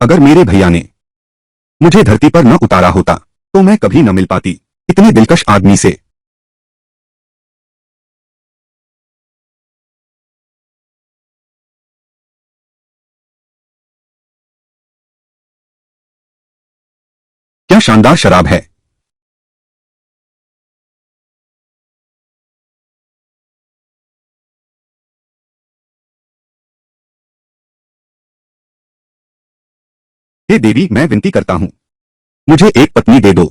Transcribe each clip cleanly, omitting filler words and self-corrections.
अगर मेरे भैया ने मुझे धरती पर न उतारा होता तो मैं कभी न मिल पाती इतने दिलकश आदमी से। क्या शानदार शराब है। हे देवी, मैं विनती करता हूं, मुझे एक पत्नी दे दो।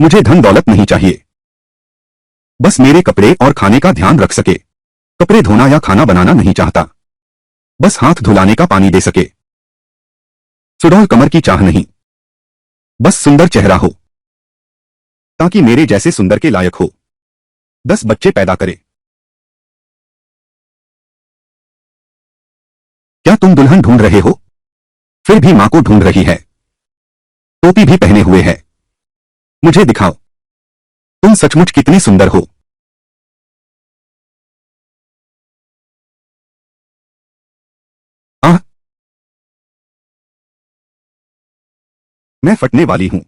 मुझे धन दौलत नहीं चाहिए, बस मेरे कपड़े और खाने का ध्यान रख सके। कपड़े धोना या खाना बनाना नहीं चाहता, बस हाथ धुलाने का पानी दे सके। सुडौल कमर की चाह नहीं, बस सुंदर चेहरा हो, ताकि मेरे जैसे सुंदर के लायक हो। 10 बच्चे पैदा करे। क्या तुम दुल्हन ढूंढ रहे हो? फिर भी मां को ढूंढ रही है। टोपी भी पहने हुए है। मुझे दिखाओ, तुम सचमुच कितनी सुंदर हो। आह, मैं फटने वाली हूं।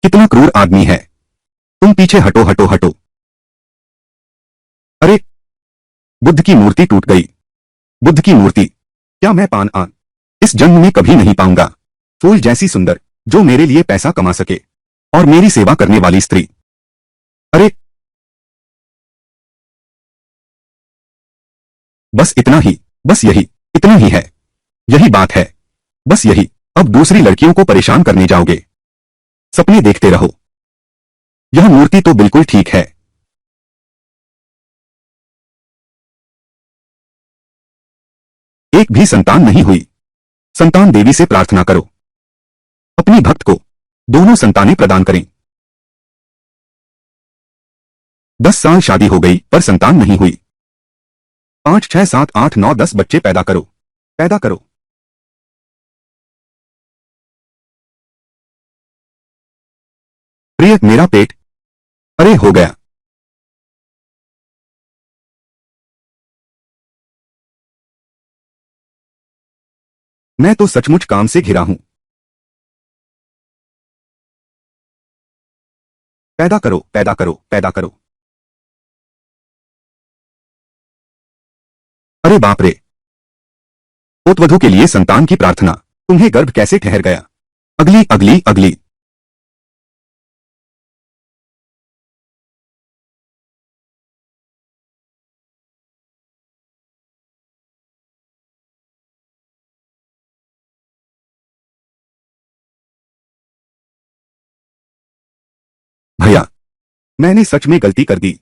कितना क्रूर आदमी है। तुम पीछे हटो हटो हटो। अरे, बुद्ध की मूर्ति टूट गई। बुद्ध की मूर्ति। क्या मैं पान आन इस जन्म में कभी नहीं पाऊंगा। फूल जैसी सुंदर, जो मेरे लिए पैसा कमा सके और मेरी सेवा करने वाली स्त्री। अरे, बस इतना ही, बस यही, इतना ही है। यही बात है, बस यही। अब दूसरी लड़कियों को परेशान करने जाओगे। सपने देखते रहो। यह मूर्ति तो बिल्कुल ठीक है। एक भी संतान नहीं हुई। संतान देवी से प्रार्थना करो, अपनी भक्त को दोनों संतानें प्रदान करें। 10 साल शादी हो गई पर संतान नहीं हुई। 5 6 7 8 9 10 बच्चे पैदा करो, पैदा करो। प्रिय, मेरा पेट। अरे, हो गया। मैं तो सचमुच काम से घिरा हूं। पैदा करो, पैदा करो, पैदा करो। अरे बाप रे। पुत्रवधू के लिए संतान की प्रार्थना। तुम्हें गर्भ कैसे ठहर गया? अगली अगली अगली। भैया, मैंने सच में गलती कर दी।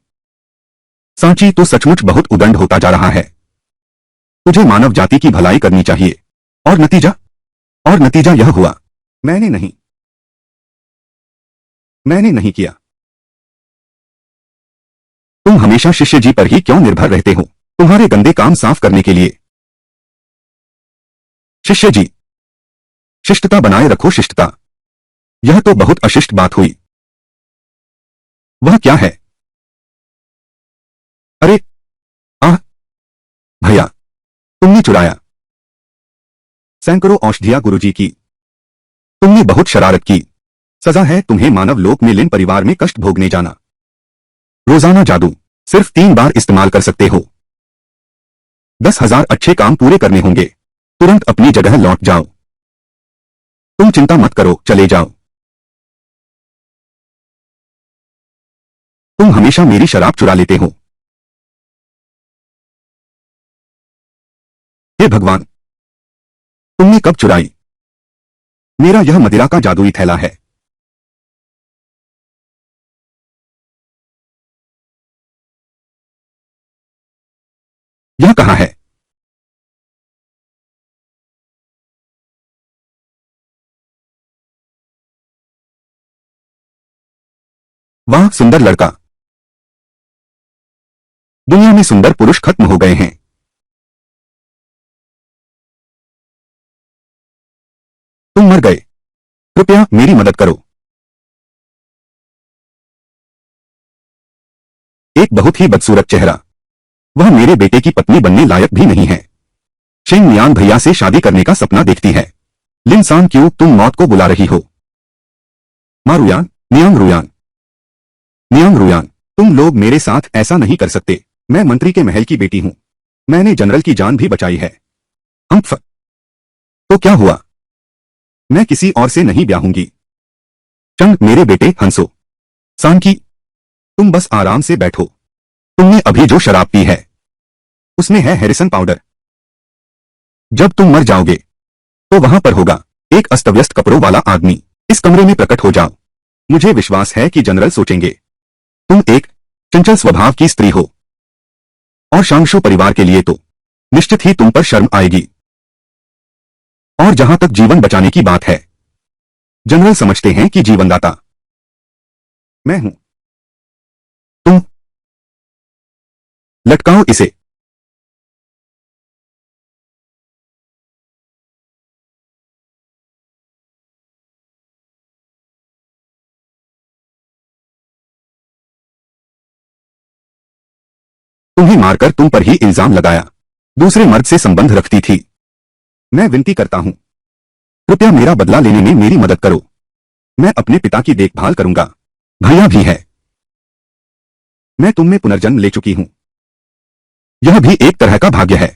सांची तो सचमुच बहुत उदंड होता जा रहा है। तुझे मानव जाति की भलाई करनी चाहिए। और नतीजा? और नतीजा यह हुआ। मैंने नहीं, मैंने नहीं किया। तुम हमेशा शिष्य जी पर ही क्यों निर्भर रहते हो, तुम्हारे गंदे काम साफ करने के लिए? शिष्य जी, शिष्टता बनाए रखो, शिष्टता। यह तो बहुत अशिष्ट बात हुई। वह क्या है? अरे, आह, भैया, तुमने चुराया सैकड़ों औषधियां गुरुजी की। तुमने बहुत शरारत की। सजा है तुम्हें मानव लोक में लिन परिवार में कष्ट भोगने जाना। रोजाना जादू सिर्फ 3 बार इस्तेमाल कर सकते हो। 10,000 अच्छे काम पूरे करने होंगे। तुरंत अपनी जगह लौट जाओ। तुम चिंता मत करो, चले जाओ। तुम हमेशा मेरी शराब चुरा लेते हो। हे भगवान, तुमने कब चुराई? मेरा यह मदिरा का जादुई थैला है। यह कहां है? वाह, सुंदर लड़का। दुनिया में सुंदर पुरुष खत्म हो गए हैं। तुम मर गए। कृपया मेरी मदद करो। एक बहुत ही बदसूरत चेहरा। वह मेरे बेटे की पत्नी बनने लायक भी नहीं है। शिंग मियान भैया से शादी करने का सपना देखती है। लिनसान, क्यों तुम मौत को बुला रही हो? मा रुयान, नियांग रुयान, नियांग रुयान, तुम लोग मेरे साथ ऐसा नहीं कर सकते। मैं मंत्री के महल की बेटी हूं। मैंने जनरल की जान भी बचाई है। हम्फ। तो क्या हुआ? मैं किसी और से नहीं ब्याहूंगी। चंग, मेरे बेटे हंसो। सांकी, तुम बस आराम से बैठो। तुमने अभी जो शराब पी है उसमें है हैरिसन पाउडर। जब तुम मर जाओगे तो वहां पर होगा एक अस्तव्यस्त कपड़ों वाला आदमी। इस कमरे में प्रकट हो जाओ। मुझे विश्वास है कि जनरल सोचेंगे तुम एक चंचल स्वभाव की स्त्री हो, और शांगशु परिवार के लिए तो निश्चित ही तुम पर शर्म आएगी। और जहां तक जीवन बचाने की बात है, जनरल समझते हैं कि जीवनदाता मैं हूं। तुम लटकाओ इसे। तुम्हें मारकर तुम पर ही इल्जाम लगाया। दूसरे मर्द से संबंध रखती थी। मैं विनती करता हूं, कृपया मेरा बदला लेने में मेरी मदद करो। मैं अपने पिता की देखभाल करूंगा। भैया भी है। मैं तुम में पुनर्जन्म ले चुकी हूं। यह भी एक तरह का भाग्य है।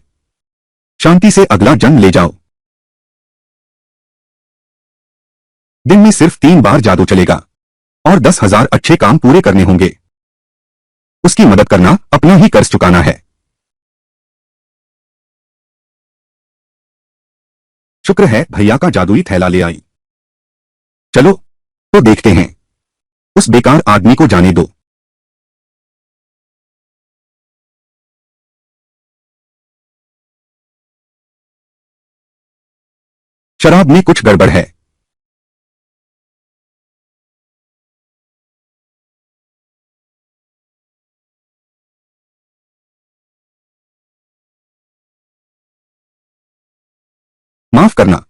शांति से अगला जन्म ले जाओ। दिन में सिर्फ 3 बार जादू चलेगा और 10,000 अच्छे काम पूरे करने होंगे। उसकी मदद करना अपना ही कर्ज चुकाना है। शुक्र है भैया का जादुई थैला ले आई। चलो तो देखते हैं। उस बेकार आदमी को जाने दो। शराब में कुछ गड़बड़ है। माफ करना।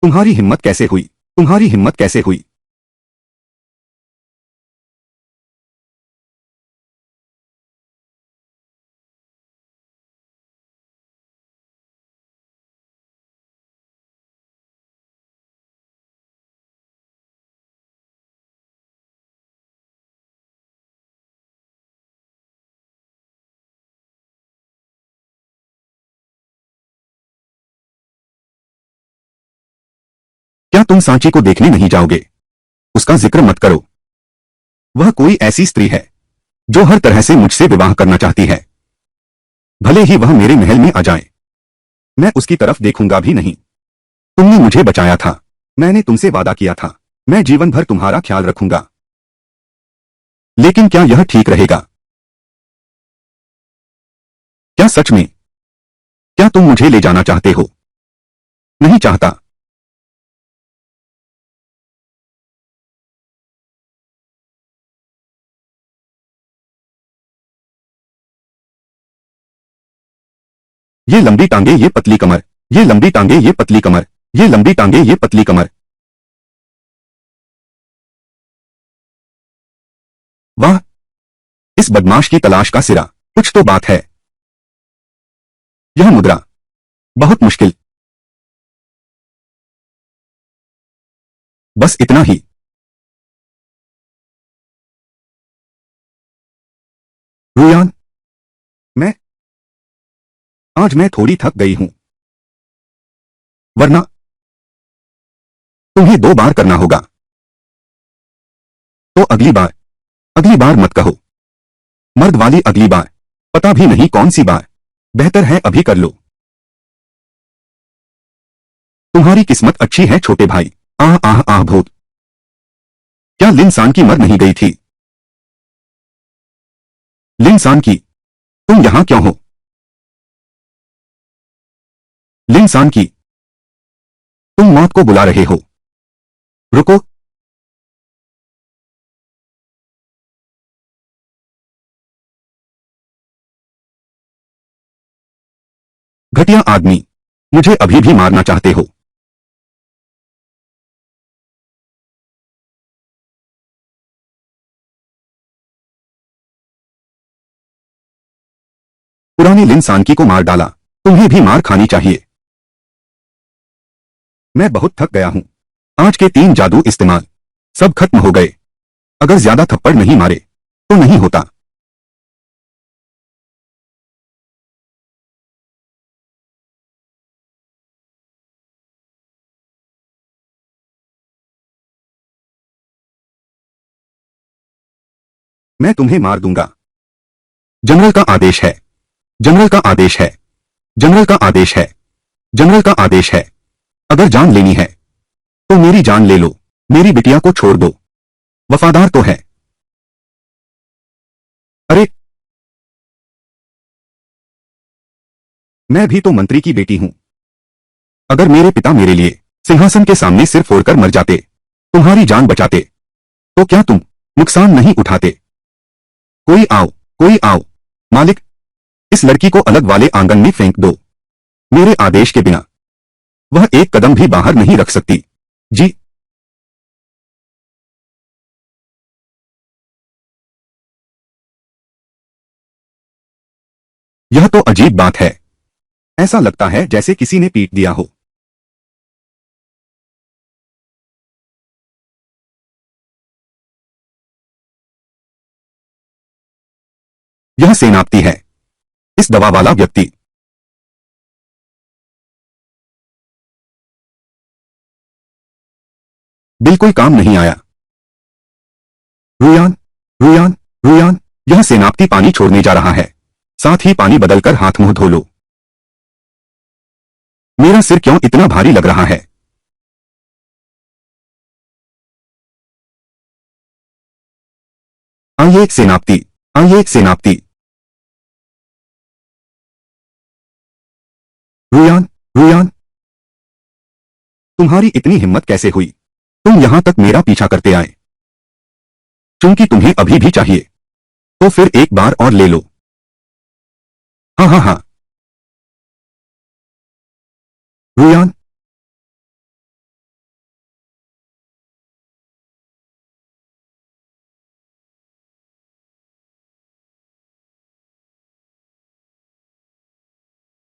तुम्हारी हिम्मत कैसे हुई? तुम्हारी हिम्मत कैसे हुई? क्या तुम सांची को देखने नहीं जाओगे? उसका जिक्र मत करो। वह कोई ऐसी स्त्री है जो हर तरह से मुझसे विवाह करना चाहती है। भले ही वह मेरे महल में आ जाए, मैं उसकी तरफ देखूंगा भी नहीं। तुमने मुझे बचाया था। मैंने तुमसे वादा किया था, मैं जीवन भर तुम्हारा ख्याल रखूंगा। लेकिन क्या यह ठीक रहेगा? क्या सच में? क्या तुम मुझे ले जाना चाहते हो? नहीं चाहता। ये लंबी टांगे, ये पतली कमर। ये लंबी टांगे, ये पतली कमर। ये लंबी टांगे, ये पतली कमर। वाह, इस बदमाश की तलाश का सिरा। कुछ तो बात है। यह मुद्रा बहुत मुश्किल। बस इतना ही। रुयान, मैं आज मैं थोड़ी थक गई हूं। वरना तुम्हें 2 बार करना होगा। तो अगली बार मत कहो। मर्द वाली अगली बार। पता भी नहीं कौन सी बार। बेहतर है अभी कर लो। तुम्हारी किस्मत अच्छी है छोटे भाई। आह आह आह भूत। क्या लिनसान की मर नहीं गई थी? लिनसान की, तुम यहां क्यों हो? लिनसान की, तुम मौत को बुला रहे हो। रुको। घटिया आदमी, मुझे अभी भी मारना चाहते हो? पुराने लिन सानकी को मार डाला, तुम्हें भी मार खानी चाहिए। मैं बहुत थक गया हूं। आज के 3 जादू इस्तेमाल सब खत्म हो गए। अगर ज्यादा थप्पड़ नहीं मारे तो नहीं होता। मैं तुम्हें मार दूंगा। जनरल का आदेश है। जनरल का आदेश है। जनरल का आदेश है। जनरल का आदेश है। अगर जान लेनी है तो मेरी जान ले लो। मेरी बिटिया को छोड़ दो। वफादार तो है। अरे, मैं भी तो मंत्री की बेटी हूं। अगर मेरे पिता मेरे लिए सिंहासन के सामने सिर फोड़कर मर जाते, तुम्हारी जान बचाते, तो क्या तुम नुकसान नहीं उठाते? कोई आओ, कोई आओ। मालिक, इस लड़की को अलग वाले आंगन में फेंक दो। मेरे आदेश के बिना वह एक कदम भी बाहर नहीं रख सकती। जी। यह तो अजीब बात है। ऐसा लगता है जैसे किसी ने पीट दिया हो। यह सेनापति है। इस दवा वाला व्यक्ति। बिल्कुल काम नहीं आया। रुयान, रुयान, रुयान, यह सेनापति पानी छोड़ने जा रहा है। साथ ही पानी बदलकर हाथ मुंह धो लो। मेरा सिर क्यों इतना भारी लग रहा है? आइए सेनापति, आइए सेनापति। रुयान, रुयान, तुम्हारी इतनी हिम्मत कैसे हुई? तुम यहां तक मेरा पीछा करते आए। चूंकि तुम्हें अभी भी चाहिए तो फिर एक बार और ले लो। हाँ हाँ हाँ। रुयान,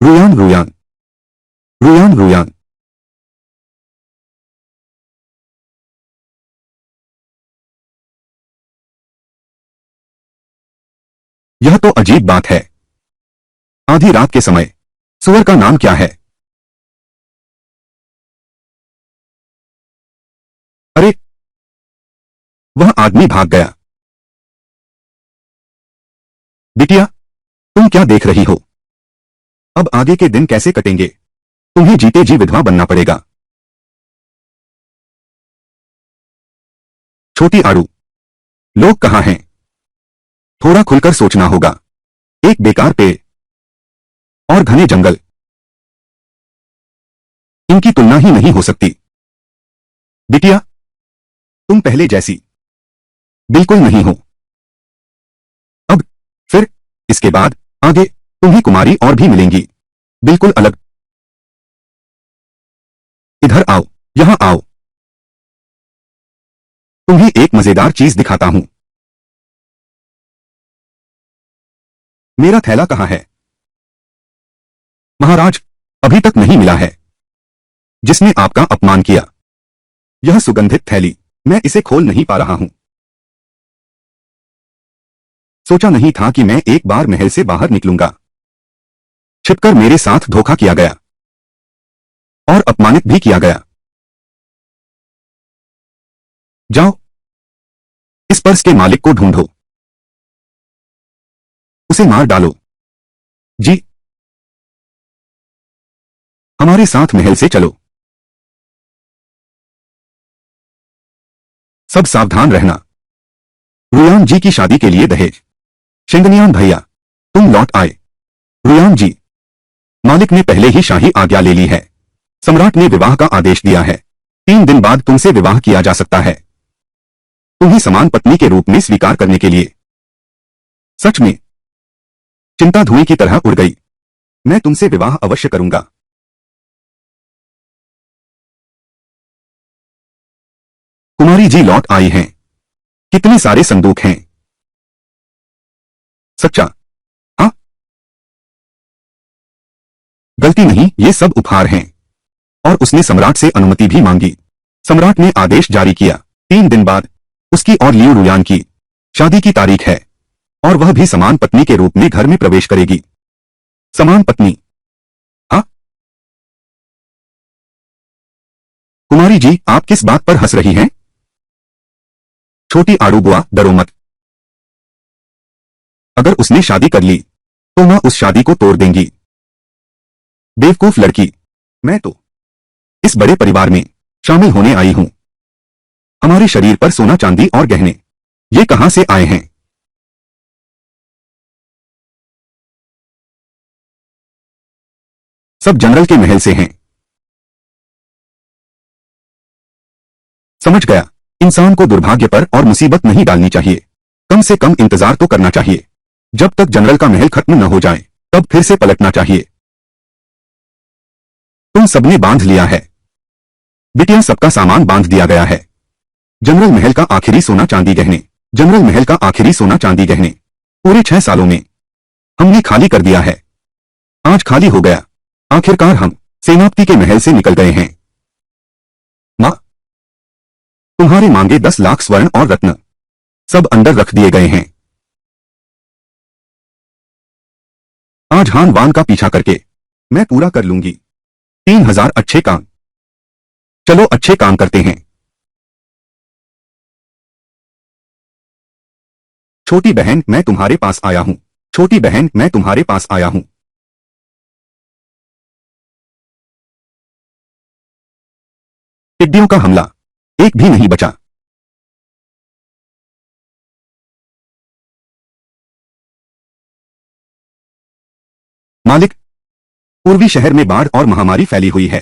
रुयान, रुयान, रुयान, रुयान। यह तो अजीब बात है। आधी रात के समय सुअर का नाम क्या है? अरे, वह आदमी भाग गया। बिटिया, तुम क्या देख रही हो? अब आगे के दिन कैसे कटेंगे? तुम्हें जीते जी विधवा बनना पड़ेगा। छोटी आरू, लोग कहाँ हैं? थोड़ा खुलकर सोचना होगा। एक बेकार पेड़ और घने जंगल, इनकी तुलना ही नहीं हो सकती। बिटिया, तुम पहले जैसी बिल्कुल नहीं हो। अब, फिर, इसके बाद, आगे, तुम्हें कुमारी और भी मिलेंगी। बिल्कुल अलग। इधर आओ, यहां आओ। तुम्हें एक मजेदार चीज दिखाता हूं। मेरा थैला कहाँ है? महाराज, अभी तक नहीं मिला है। जिसने आपका अपमान किया। यह सुगंधित थैली, मैं इसे खोल नहीं पा रहा हूं। सोचा नहीं था कि मैं एक बार महल से बाहर निकलूंगा। छिपकर मेरे साथ धोखा किया गया और अपमानित भी किया गया। जाओ, इस पर्स के मालिक को ढूंढो। उसे मार डालो। जी। हमारे साथ महल से चलो। सब सावधान रहना। रुयान जी की शादी के लिए दहेज। शेंगनियान भैया, तुम लौट आए। रुयान जी, मालिक ने पहले ही शाही आज्ञा ले ली है। सम्राट ने विवाह का आदेश दिया है। 3 दिन बाद तुमसे विवाह किया जा सकता है, तुम्हें समान पत्नी के रूप में स्वीकार करने के लिए। सच में? चिंता धुएं की तरह उड़ गई। मैं तुमसे विवाह अवश्य करूंगा। कुमारी जी लौट आई हैं। कितने सारे संदूक हैं। सच्चा? हाँ, गलती नहीं, ये सब उपहार हैं। और उसने सम्राट से अनुमति भी मांगी। सम्राट ने आदेश जारी किया। 3 दिन बाद उसकी और लियू रुयान की शादी की तारीख है, और वह भी समान पत्नी के रूप में घर में प्रवेश करेगी। समान पत्नी? हाँ? कुमारी जी, आप किस बात पर हंस रही हैं? छोटी आड़ू बुआ, डरो मत। अगर उसने शादी कर ली तो मां उस शादी को तोड़ देंगी। बेवकूफ लड़की, मैं तो इस बड़े परिवार में शामिल होने आई हूं। हमारे शरीर पर सोना चांदी और गहने, ये कहां से आए हैं? सब जनरल के महल से हैं। समझ गया। इंसान को दुर्भाग्य पर और मुसीबत नहीं डालनी चाहिए। कम से कम इंतजार तो करना चाहिए। जब तक जनरल का महल खत्म न हो जाए तब फिर से पलटना चाहिए। तुम सबने बांध लिया है। बिटिया, सबका सामान बांध दिया गया है। जनरल महल का आखिरी सोना चांदी गहने, जनरल महल का आखिरी सोना चांदी गहने पूरे 6 सालों में हमने खाली कर दिया है। आज खाली हो गया। आखिरकार हम सेनापति के महल से निकल गए हैं। मां, तुम्हारे मांगे 10 लाख स्वर्ण और रत्न सब अंदर रख दिए गए हैं। आज हान वान का पीछा करके मैं पूरा कर लूंगी। 3000 अच्छे काम। चलो अच्छे काम करते हैं। छोटी बहन, मैं तुम्हारे पास आया हूं। छोटी बहन, मैं तुम्हारे पास आया हूं। टिड्डियों का हमला, एक भी नहीं बचा। मालिक, पूर्वी शहर में बाढ़ और महामारी फैली हुई है।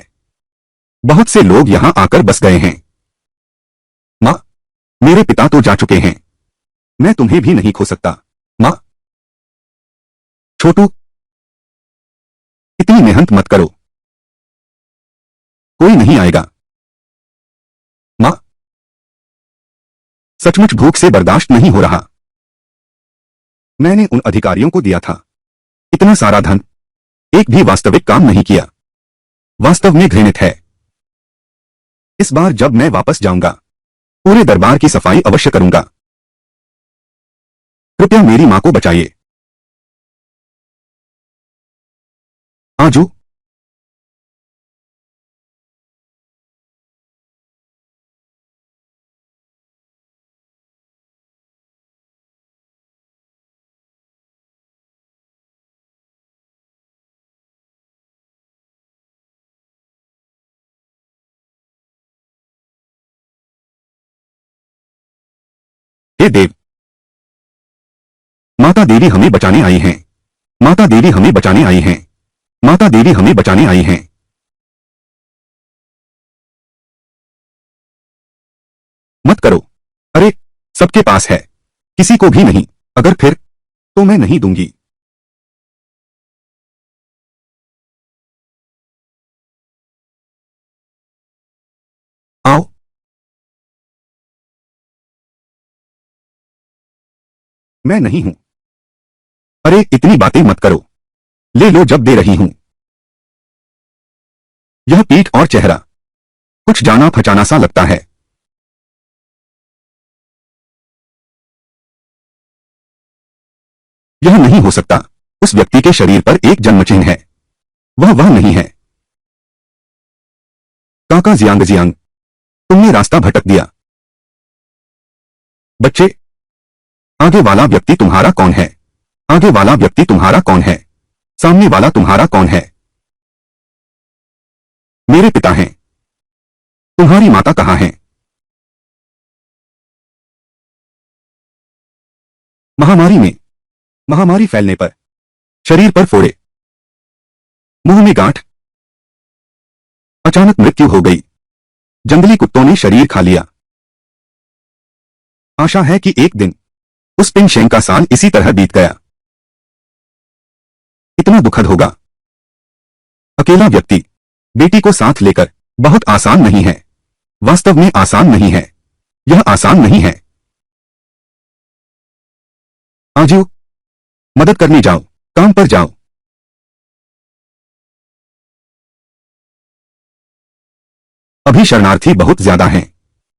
बहुत से लोग यहां आकर बस गए हैं। मां, मेरे पिता तो जा चुके हैं। मैं तुम्हें भी नहीं खो सकता। मां, छोटू, इतनी मेहनत मत करो। कोई नहीं आएगा। मां, सचमुच भूख से बर्दाश्त नहीं हो रहा। मैंने उन अधिकारियों को दिया था इतना सारा धन, एक भी वास्तविक काम नहीं किया। वास्तव में घृणित है। इस बार जब मैं वापस जाऊंगा पूरे दरबार की सफाई अवश्य करूंगा। कृपया मेरी मां को बचाइए। आजू, हे देव, माता देवी हमें बचाने आई हैं। माता देवी हमें बचाने आई हैं। माता देवी हमें बचाने आई हैं। मत करो। अरे, सबके पास है, किसी को भी नहीं। अगर फिर तो मैं नहीं दूंगी। आओ। मैं नहीं हूं। अरे, इतनी बातें मत करो। ले लो जब दे रही हूं। यह पीठ और चेहरा कुछ जाना पहचाना सा लगता है। यह नहीं हो सकता। उस व्यक्ति के शरीर पर एक जन्म चिन्ह है। वह नहीं है। काका जियांग जियांग, तुमने रास्ता भटक दिया। बच्चे, आगे वाला व्यक्ति तुम्हारा कौन है? आगे वाला व्यक्ति तुम्हारा कौन है? सामने वाला तुम्हारा कौन है? मेरे पिता हैं। तुम्हारी माता कहां है? महामारी में, महामारी फैलने पर शरीर पर फोड़े, मुंह में गांठ, अचानक मृत्यु हो गई। जंगली कुत्तों ने शरीर खा लिया। आशा है कि एक दिन उस पिंग शेंग का साल इसी तरह बीत गया। इतना दुखद होगा। अकेला व्यक्ति बेटी को साथ लेकर बहुत आसान नहीं है। वास्तव में आसान नहीं है। यह आसान नहीं है। आजियो, मदद करने जाओ, काम पर जाओ। अभी शरणार्थी बहुत ज्यादा हैं।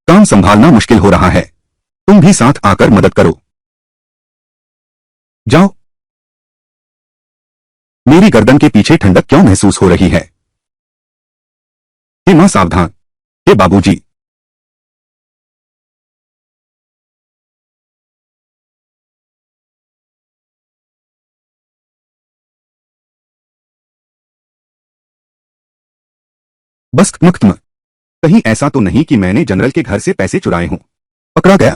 काम संभालना मुश्किल हो रहा है। तुम भी साथ आकर मदद करो। जाओ। मेरी गर्दन के पीछे ठंडक क्यों महसूस हो रही है? हे मां सावधान। हे बाबूजी। बस खत्म। कहीं ऐसा तो नहीं कि मैंने जनरल के घर से पैसे चुराए हों। पकड़ा गया।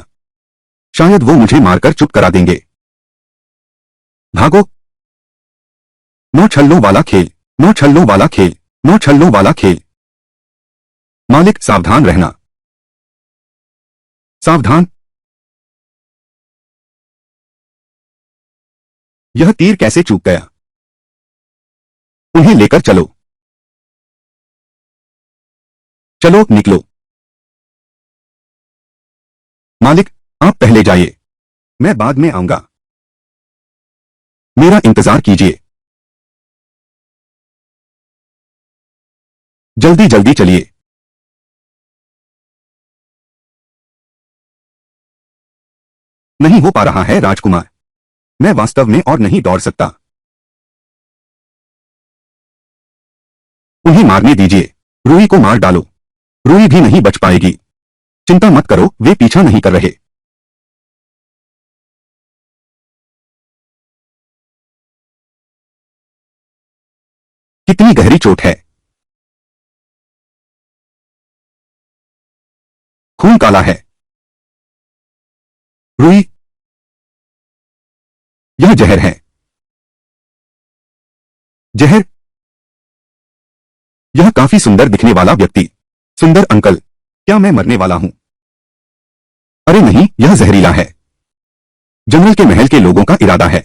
शायद वो मुझे मारकर चुप करा देंगे। भागो। नौ छल्लों वाला खेल, नौ छल्लों वाला खेल, नौ छल्लों वाला खेल। मालिक, सावधान रहना। सावधान। यह तीर कैसे चूक गया? उन्हें लेकर चलो। चलो, निकलो। मालिक, आप पहले जाइए। मैं बाद में आऊंगा। मेरा इंतजार कीजिए। जल्दी जल्दी चलिए। नहीं हो पा रहा है राजकुमार। मैं वास्तव में और नहीं दौड़ सकता। उन्हें मारने दीजिए। रूही को मार डालो। रूही भी नहीं बच पाएगी। चिंता मत करो, वे पीछा नहीं कर रहे। कितनी गहरी चोट है। खून काला है। रूही, यह जहर है। जहर। यह काफी सुंदर दिखने वाला व्यक्ति। सुंदर अंकल, क्या मैं मरने वाला हूं? अरे नहीं, यह जहरीला है। जनरल के महल के लोगों का इरादा है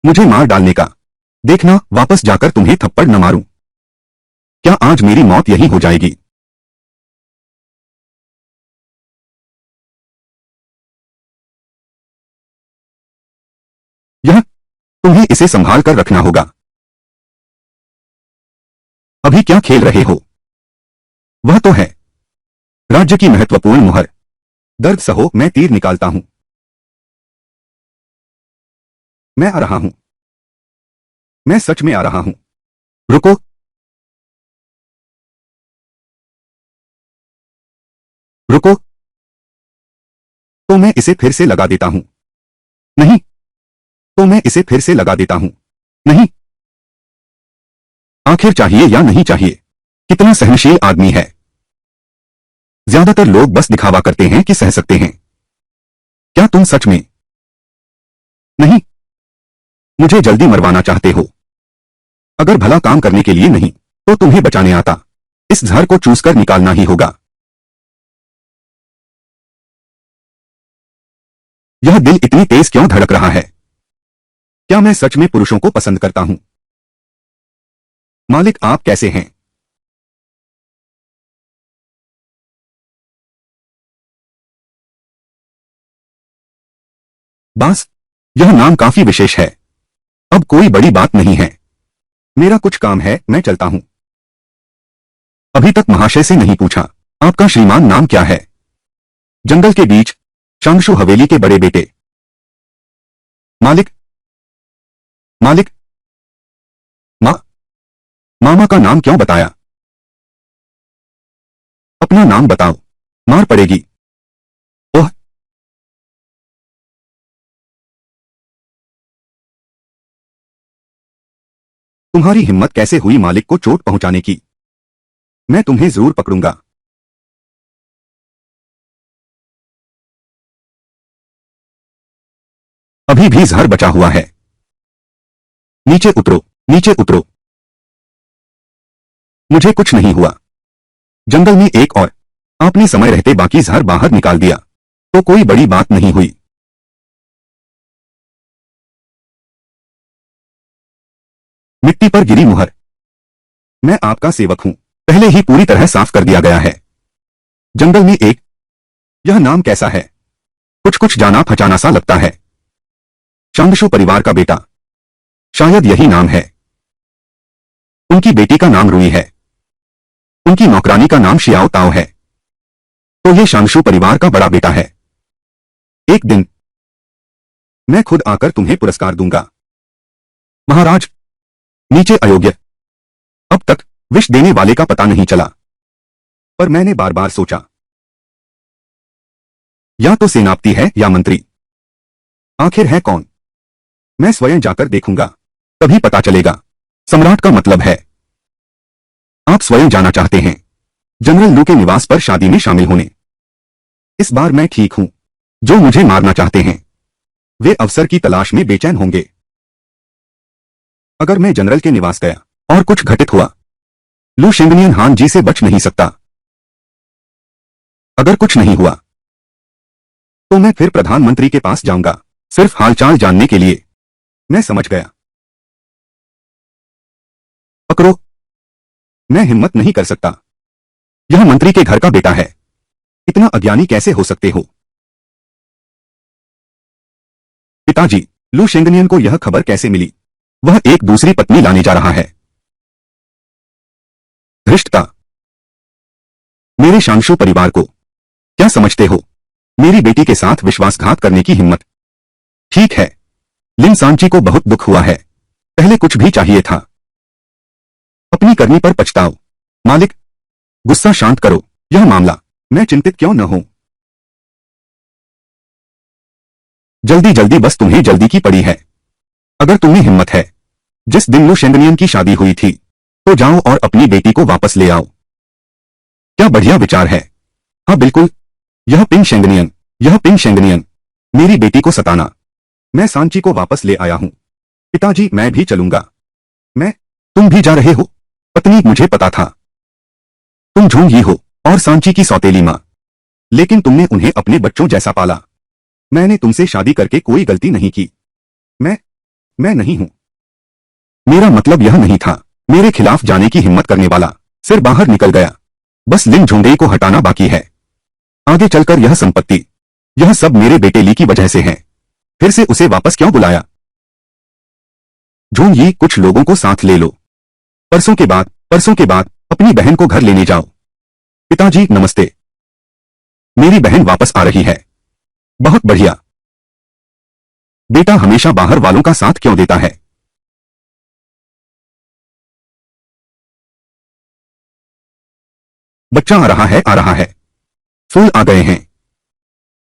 मुझे मार डालने का। देखना, वापस जाकर तुम्हें थप्पड़ न मारूं। क्या आज मेरी मौत यही हो जाएगी? यह तुम्हें इसे संभाल कर रखना होगा। अभी क्या खेल रहे हो? वह तो है राज्य की महत्वपूर्ण मुहर। दर्द सहो, मैं तीर निकालता हूं। मैं आ रहा हूं। मैं सच में आ रहा हूं। रुको। रुको। तो मैं इसे फिर से लगा देता हूं। नहीं। तो मैं इसे फिर से लगा देता हूं। नहीं। आखिर चाहिए या नहीं चाहिए? कितना सहनशील आदमी है। ज्यादातर लोग बस दिखावा करते हैं कि सह सकते हैं। क्या तुम सच में? नहीं। मुझे जल्दी मरवाना चाहते हो? अगर भला काम करने के लिए नहीं तो तुम्हें बचाने आता। इस जहर को चूस कर निकालना ही होगा। यह दिल इतनी तेज क्यों धड़क रहा है? क्या मैं सच में पुरुषों को पसंद करता हूं? मालिक, आप कैसे हैं? बास, यह नाम काफी विशेष है। अब कोई बड़ी बात नहीं है। मेरा कुछ काम है, मैं चलता हूं। अभी तक महाशय से नहीं पूछा, आपका श्रीमान नाम क्या है? जंगल के बीच, शांशु हवेली के बड़े बेटे। मालिक। मालिक। माँ। मामा का नाम क्यों बताया? अपना नाम बताओ। मार पड़ेगी। ओह। तुम्हारी हिम्मत कैसे हुई मालिक को चोट पहुंचाने की? मैं तुम्हें जरूर पकड़ूंगा। अभी भी जहर बचा हुआ है। नीचे उतरो। नीचे उतरो। मुझे कुछ नहीं हुआ। जंगल में एक और आपने समय रहते बाकी जहर बाहर निकाल दिया तो कोई बड़ी बात नहीं हुई। मिट्टी पर गिरी मुहर। मैं आपका सेवक हूं। पहले ही पूरी तरह साफ कर दिया गया है। जंगल में एक। यह नाम कैसा है? कुछ कुछ जाना पहचाना सा लगता है। चांदशु परिवार का बेटा। शायद यही नाम है। उनकी बेटी का नाम रुई है। उनकी नौकरानी का नाम शियाओ ताओ है। तो ये शांशु परिवार का बड़ा बेटा है। एक दिन मैं खुद आकर तुम्हें पुरस्कार दूंगा। महाराज, नीचे अयोग्य। अब तक विष देने वाले का पता नहीं चला, पर मैंने बार बार सोचा, या तो सेनापति है या मंत्री। आखिर है कौन? मैं स्वयं जाकर देखूंगा, तभी पता चलेगा। सम्राट का मतलब है। आप स्वयं जाना चाहते हैं जनरल लू के निवास पर शादी में शामिल होने। इस बार मैं ठीक हूं। जो मुझे मारना चाहते हैं वे अवसर की तलाश में बेचैन होंगे। अगर मैं जनरल के निवास गया और कुछ घटित हुआ, लू शेंगनियन हान जी से बच नहीं सकता। अगर कुछ नहीं हुआ तो मैं फिर प्रधानमंत्री के पास जाऊंगा, सिर्फ हालचाल जानने के लिए। मैं समझ गया। पकड़ो। मैं हिम्मत नहीं कर सकता। यह मंत्री के घर का बेटा है। इतना अज्ञानी कैसे हो सकते हो? पिताजी, लू शेंगनियन को यह खबर कैसे मिली? वह एक दूसरी पत्नी लाने जा रहा है। धृष्टता। मेरे शांशु परिवार को क्या समझते हो? मेरी बेटी के साथ विश्वासघात करने की हिम्मत। ठीक है, लिन सांची को बहुत दुख हुआ है। पहले कुछ भी चाहिए था। अपनी करनी पर पछताओ। मालिक, गुस्सा शांत करो। यह मामला। मैं चिंतित क्यों न हूं? जल्दी जल्दी, बस तुम्हें जल्दी की पड़ी है। अगर तुम्हें हिम्मत है, जिस दिन लू शेंगनियन की शादी हुई थी, तो जाओ और अपनी बेटी को वापस ले आओ। क्या बढ़िया विचार है। हाँ बिल्कुल। यह पिंग शेंगनियन, यह पिंग शेंगनियन, मेरी बेटी को सताना। मैं सांची को वापस ले आया हूं। पिताजी, मैं भी चलूंगा। मैं? तुम भी जा रहे हो? पत्नी, मुझे पता था। तुम झूम ही हो और सांची की सौतेली मां। लेकिन तुमने उन्हें अपने बच्चों जैसा पाला। मैंने तुमसे शादी करके कोई गलती नहीं की। मैं नहीं हूं। मेरा मतलब यह नहीं था। मेरे खिलाफ जाने की हिम्मत करने वाला सिर बाहर निकल गया। बस लिन झुंडेई को हटाना बाकी है। आगे चलकर यह संपत्ति, यह सब मेरे बेटे ली की वजह से है। फिर से उसे वापस क्यों बुलाया? झूम यी, कुछ लोगों को साथ ले लो। परसों के बाद अपनी बहन को घर लेने जाओ। पिताजी नमस्ते। मेरी बहन वापस आ रही है। बहुत बढ़िया। बेटा हमेशा बाहर वालों का साथ क्यों देता है? बच्चा आ रहा है, आ रहा है। फूल आ गए हैं।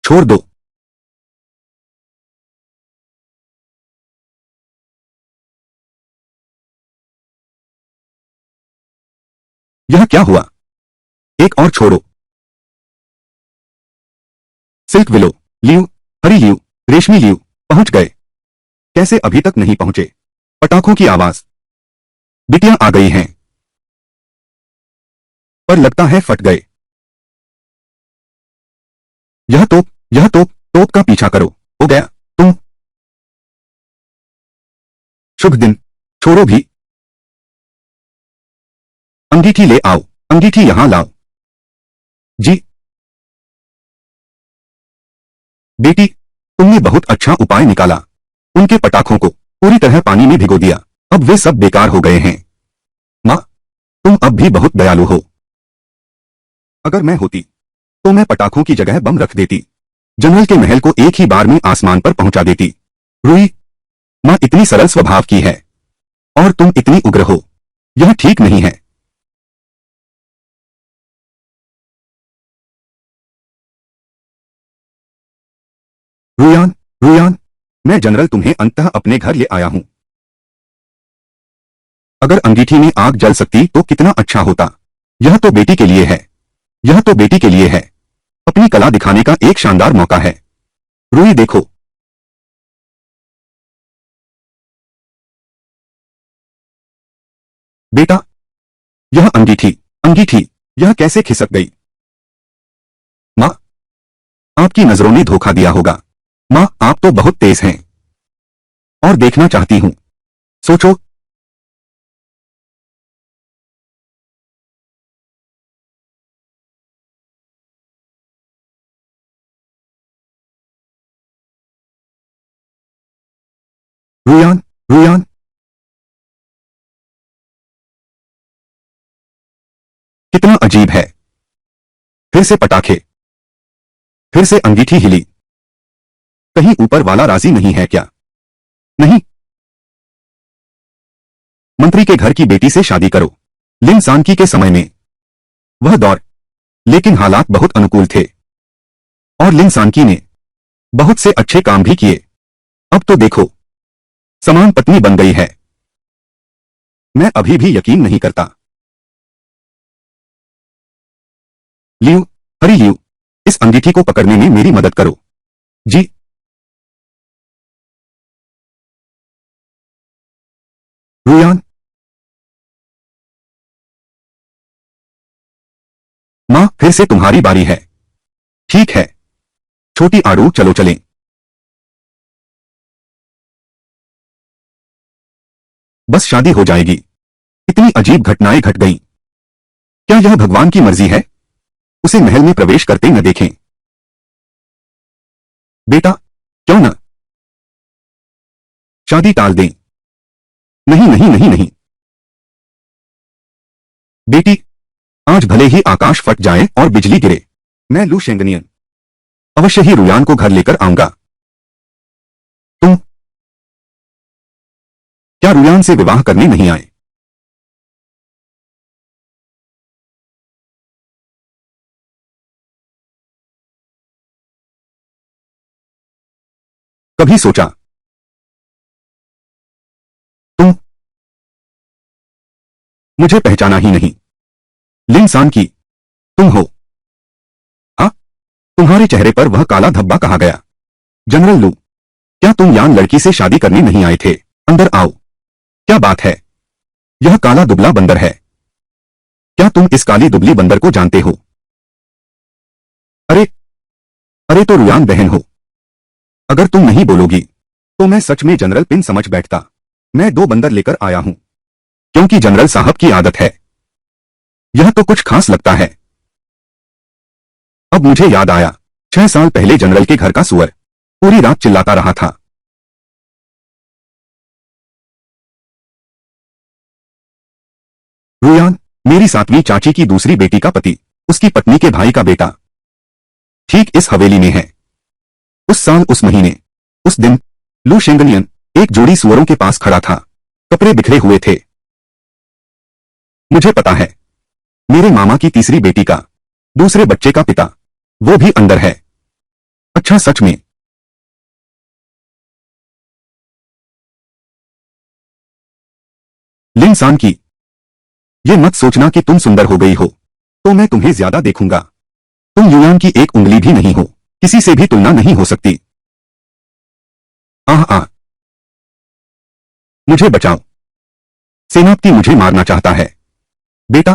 छोड़ दो। यह क्या हुआ? एक और छोड़ो। सिल्क विलो, लियू, हरी लियू, रेशमी लियू, पहुंच गए। कैसे अभी तक नहीं पहुंचे? पटाखों की आवाज। बिटियां आ गई हैं, पर लगता है फट गए। तोप का पीछा करो। हो गया। तुम। शुभ दिन। छोड़ो भी। अंगीठी ले आओ। अंगीठी यहां लाओ। जी। बेटी, तुमने बहुत अच्छा उपाय निकाला। उनके पटाखों को पूरी तरह पानी में भिगो दिया। अब वे सब बेकार हो गए हैं। मां, तुम अब भी बहुत दयालु हो। अगर मैं होती तो मैं पटाखों की जगह बम रख देती। जनरल के महल को एक ही बार में आसमान पर पहुंचा देती। रुई, मां इतनी सरल स्वभाव की है और तुम इतनी उग्र हो। यह ठीक नहीं है। रुयान, रुयान, मैं जनरल तुम्हें अंततः अपने घर ले आया हूं। अगर अंगीठी में आग जल सकती तो कितना अच्छा होता। यह तो बेटी के लिए है। यह तो बेटी के लिए है। अपनी कला दिखाने का एक शानदार मौका है। रुई देखो। बेटा, यह अंगीठी, अंगीठी, यह कैसे खिसक गई? आपकी नजरों ने धोखा दिया होगा। माँ, आप तो बहुत तेज हैं। और देखना चाहती हूँ। सोचो। रुयान, रुयान, कितना अजीब है। फिर से पटाखे। फिर से अंगीठी हिली। कहीं ऊपर वाला राजी नहीं है क्या? नहीं। मंत्री के घर की बेटी से शादी करो। लिन सानकी के समय में वह दौर, लेकिन हालात बहुत अनुकूल थे और लिन सानकी ने बहुत से अच्छे काम भी किए। अब तो देखो, समान पत्नी बन गई है। मैं अभी भी यकीन नहीं करता। लियू, हरी लियू, इस अंगीठी को पकड़ने में मेरी मदद करो। जी। रुयान। माँ, फिर से तुम्हारी बारी है। ठीक है। छोटी आड़ू, चलो चलें। बस शादी हो जाएगी। इतनी अजीब घटनाएं घट गईं। क्या यह भगवान की मर्जी है? उसे महल में प्रवेश करते न देखें। बेटा, क्यों न शादी टाल दें? नहीं नहीं नहीं नहीं। बेटी, आज भले ही आकाश फट जाए और बिजली गिरे, मैं लू शेंगनियन अवश्य ही रुयान को घर लेकर आऊंगा। तुम क्या रुयान से विवाह करने नहीं आए? कभी सोचा? तुम मुझे पहचाना ही नहीं। लिन सान की तुम हो? हाँ, तुम्हारे चेहरे पर वह काला धब्बा कहाँ गया? जनरल लू, क्या तुम यान लड़की से शादी करने नहीं आए थे? अंदर आओ। क्या बात है? यह काला दुबला बंदर है। क्या तुम इस काली दुबली बंदर को जानते हो? अरे, अरे तो रुयान बहन हो। अगर तुम नहीं बोलोगी तो मैं सच में जनरल पिन समझ बैठता। मैं दो बंदर लेकर आया हूं क्योंकि जनरल साहब की आदत है। यह तो कुछ खास लगता है। अब मुझे याद आया, 6 साल पहले जनरल के घर का सुअर पूरी रात चिल्लाता रहा था। रुयान, मेरी 7वीं चाची की दूसरी बेटी का पति, उसकी पत्नी के भाई का बेटा, ठीक इस हवेली में है। उस साल, उस महीने, उस दिन लू शेंगनियन एक जोड़ी सुअरों के पास खड़ा था। कपड़े बिखरे हुए थे। मुझे पता है। मेरे मामा की तीसरी बेटी का दूसरे बच्चे का पिता, वो भी अंदर है। अच्छा, सच में? लिन सान की, ये मत सोचना कि तुम सुंदर हो गई हो तो मैं तुम्हें ज्यादा देखूंगा। तुम युआन की एक उंगली भी नहीं हो, किसी से भी तुलना नहीं हो सकती। आह आह, मुझे बचाओ। सेनापति मुझे मारना चाहता है। बेटा,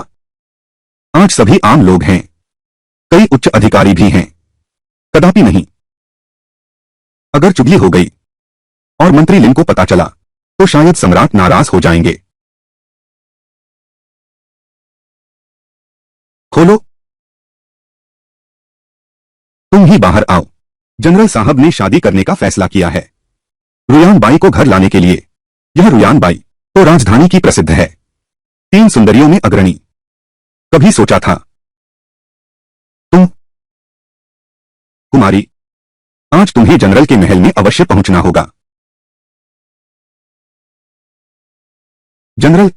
आज सभी आम लोग हैं। कई उच्च अधिकारी भी हैं। कदापि नहीं। अगर चुगली हो गई और मंत्री लिन को पता चला तो शायद सम्राट नाराज हो जाएंगे। खोलो। तुम ही बाहर आओ। जनरल साहब ने शादी करने का फैसला किया है रुयान बाई को घर लाने के लिए। यह रुयान बाई तो राजधानी की प्रसिद्ध है, 3 सुंदरियों में अग्रणी। कभी सोचा था तुम कुमारी, आज तुम्हें जनरल के महल में अवश्य पहुंचना होगा। जनरल,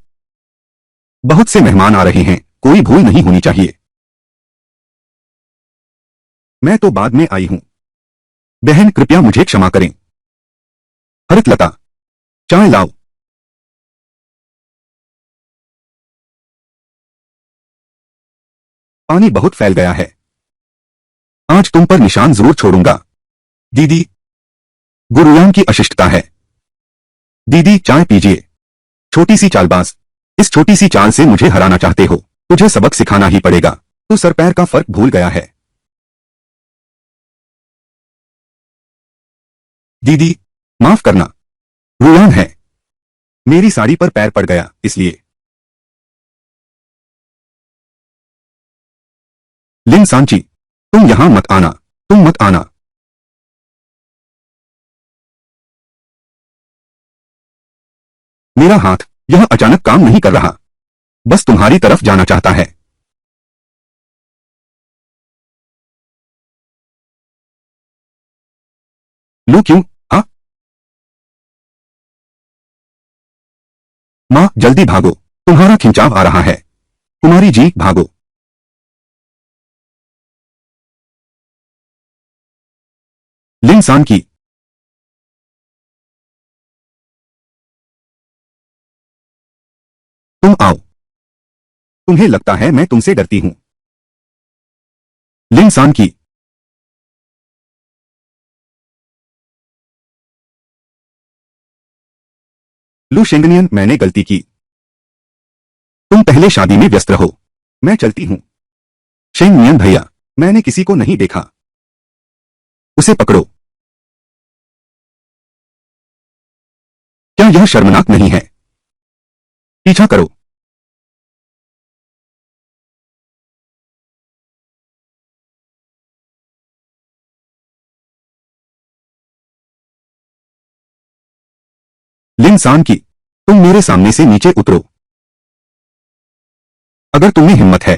बहुत से मेहमान आ रहे हैं, कोई भूल नहीं होनी चाहिए। मैं तो बाद में आई हूं। बहन, कृपया मुझे क्षमा करें। हरितलता, चाय लाओ। पानी बहुत फैल गया है। आज तुम पर निशान जरूर छोड़ूंगा। दीदी, गुरुयान की अशिष्टता है। दीदी, चाय पीजिए। छोटी सी चालबाज, इस छोटी सी चाल से मुझे हराना चाहते हो? तुझे सबक सिखाना ही पड़ेगा। तू सर पैर का फर्क भूल गया है। दीदी, माफ करना। रुयान है। मेरी साड़ी पर पैर पड़ गया, इसलिए। लिन सांची, तुम यहां मत आना। तुम मत आना। मेरा हाथ, यह अचानक काम नहीं कर रहा। बस तुम्हारी तरफ जाना चाहता है। लू क्यों? हाँ? माँ, जल्दी भागो। तुम्हारा खिंचाव आ रहा है। कुमारी जी, भागो। लिन सान की। तुम आओ। तुम्हें लगता है मैं तुमसे डरती हूं? लिन सान की। लू शेंगनियन, मैंने गलती की। तुम पहले शादी में व्यस्त रहो। मैं चलती हूं। शेंगनियन भैया, मैंने किसी को नहीं देखा। उसे पकड़ो। क्या यह शर्मनाक नहीं है? पीछा करो। लिन सान की, तुम मेरे सामने से नीचे उतरो। अगर तुम्हें हिम्मत है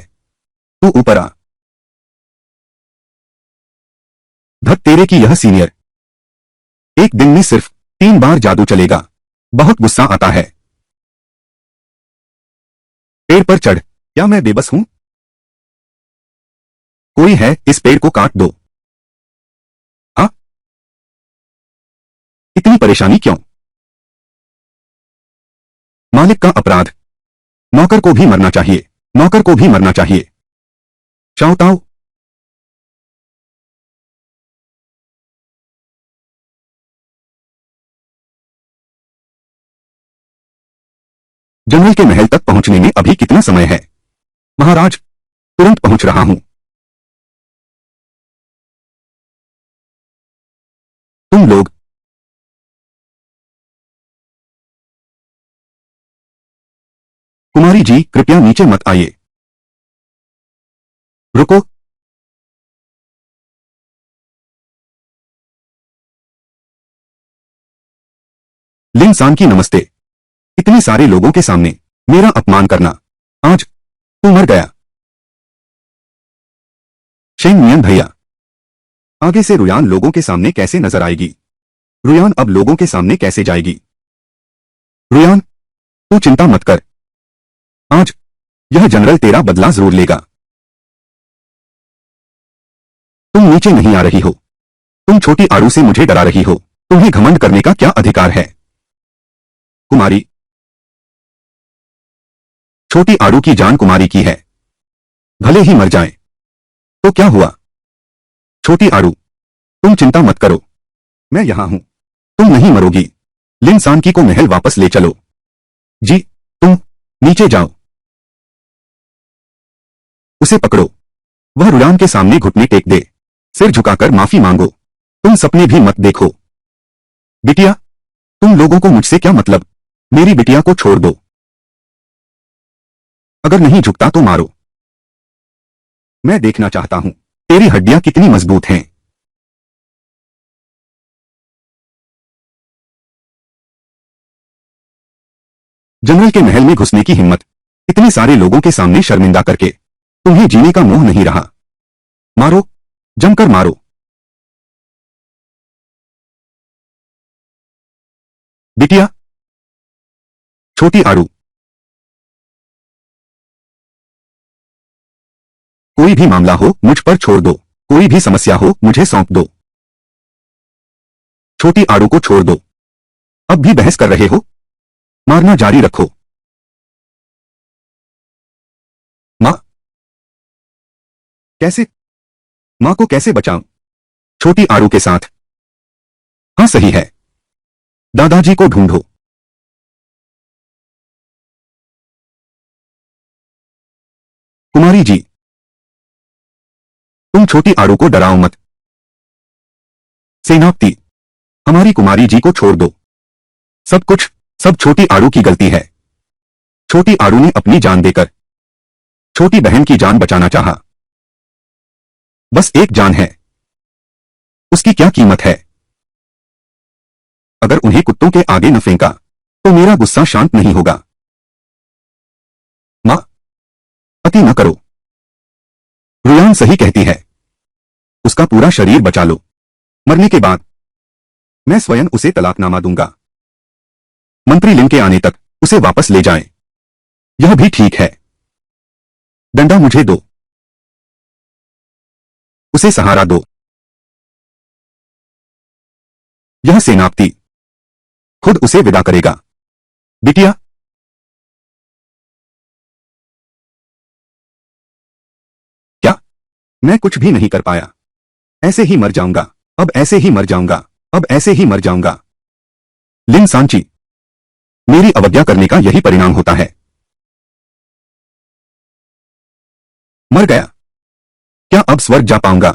तो ऊपर आ। धत तेरे की यह सीनियर। एक दिन में सिर्फ 3 बार जादू चलेगा। बहुत गुस्सा आता है। पेड़ पर चढ़। क्या मैं बेबस हूं? कोई है, इस पेड़ को काट दो। हाँ? इतनी परेशानी क्यों? मालिक का अपराध। नौकर को भी मरना चाहिए। नौकर को भी मरना चाहिए। चाओ। जनरल के महल तक पहुंचने में अभी कितना समय है? महाराज, तुरंत पहुंच रहा हूं। तुम लोग। कुमारी जी, कृपया नीचे मत आइए। रुको। लिन सान की, नमस्ते। इतने सारे लोगों के सामने मेरा अपमान करना। आज तू मर गया। शेंग मियन भैया, आगे से रुयान लोगों के सामने कैसे नजर आएगी? रुयान अब लोगों के सामने कैसे जाएगी? रुयान, तू चिंता मत कर। आज यह जनरल तेरा बदला जरूर लेगा। तुम नीचे नहीं आ रही हो। तुम छोटी आड़ू से मुझे डरा रही हो। तुम्हें घमंड करने का क्या अधिकार है? कुमारी। छोटी आड़ू की जान कुमारी की है। भले ही मर जाए तो क्या हुआ? छोटी आड़ू, तुम चिंता मत करो। मैं यहां हूं। तुम नहीं मरोगी। लिन सांकी को महल वापस ले चलो। जी, तुम नीचे जाओ। उसे पकड़ो। वह रुयान के सामने घुटने टेक दे। सिर झुकाकर माफी मांगो। तुम सपने भी मत देखो। बिटिया, तुम लोगों को मुझसे क्या मतलब? मेरी बिटिया को छोड़ दो। अगर नहीं झुकता तो मारो। मैं देखना चाहता हूं तेरी हड्डियां कितनी मजबूत हैं। जनरल के महल में घुसने की हिम्मत, इतने सारे लोगों के सामने शर्मिंदा करके। तुम्हें जीने का मोह नहीं रहा। मारो, जमकर मारो। बिटिया। छोटी आड़ू, कोई भी मामला हो मुझ पर छोड़ दो। कोई भी समस्या हो मुझे सौंप दो। छोटी आड़ू को छोड़ दो। अब भी बहस कर रहे हो? मारना जारी रखो। मां, कैसे? मां को कैसे बचाऊं? छोटी आड़ू के साथ। हाँ, सही है। दादाजी को ढूंढो। कुमारी जी, तुम छोटी आड़ू को डराओ मत। सेनापति। हमारी कुमारी जी को छोड़ दो। सब छोटी आरू की गलती है। छोटी आरू ने अपनी जान देकर छोटी बहन की जान बचाना चाहा। बस एक जान है, उसकी क्या कीमत है? अगर उन्हें कुत्तों के आगे न फेंका तो मेरा गुस्सा शांत नहीं होगा। मां, अति न करो। रुयान सही कहती है, उसका पूरा शरीर बचा लो। मरने के बाद मैं स्वयं उसे तलाकनामा दूंगा। मंत्री लिन के आने तक उसे वापस ले जाएं। यह भी ठीक है। डंडा मुझे दो, उसे सहारा दो। यह सेनापति खुद उसे विदा करेगा। बिटिया, क्या? मैं कुछ भी नहीं कर पाया। ऐसे ही मर जाऊंगा, अब ऐसे ही मर जाऊंगा, अब ऐसे ही मर जाऊंगा। लिन सांची, मेरी अवज्ञा करने का यही परिणाम होता है। मर गया। क्या अब स्वर्ग जा पाऊंगा?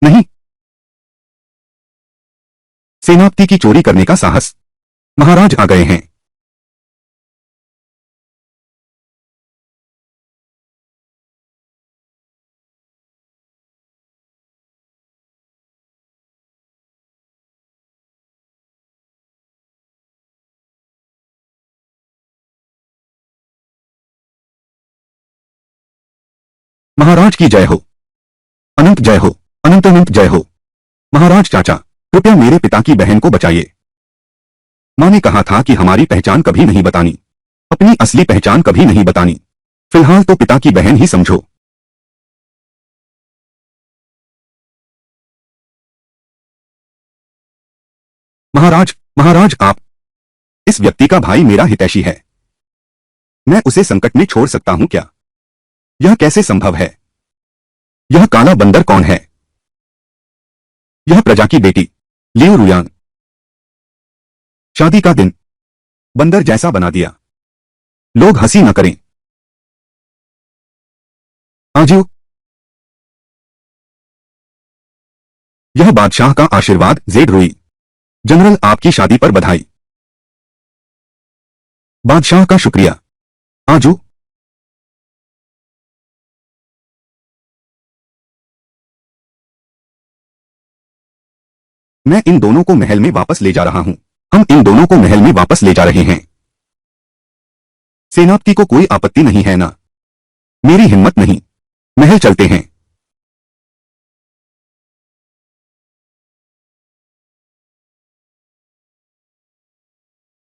नहीं। सेनापति की चोरी करने का साहस। महाराज आ गए हैं। महाराज की जय हो। अनंत जय हो, अनंत अनंत जय हो। महाराज चाचा, कृपया मेरे पिता की बहन को बचाइए। मां ने कहा था कि हमारी पहचान कभी नहीं बतानी, अपनी असली पहचान कभी नहीं बतानी। फिलहाल तो पिता की बहन ही समझो। महाराज, महाराज आप, इस व्यक्ति का भाई मेरा हितैषी है। मैं उसे संकट में छोड़ सकता हूं क्या? यह कैसे संभव है? यह काला बंदर कौन है? यह प्रजा की बेटी लियू रुयान। शादी का दिन बंदर जैसा बना दिया। लोग हंसी न करें। आजियो, यह बादशाह का आशीर्वाद जेड रुई। जनरल, आपकी शादी पर बधाई। बादशाह का शुक्रिया। आजू, मैं इन दोनों को महल में वापस ले जा रहा हूं। हम इन दोनों को महल में वापस ले जा रहे हैं। सेनापति को कोई आपत्ति नहीं है ना? मेरी हिम्मत नहीं। महल चलते हैं।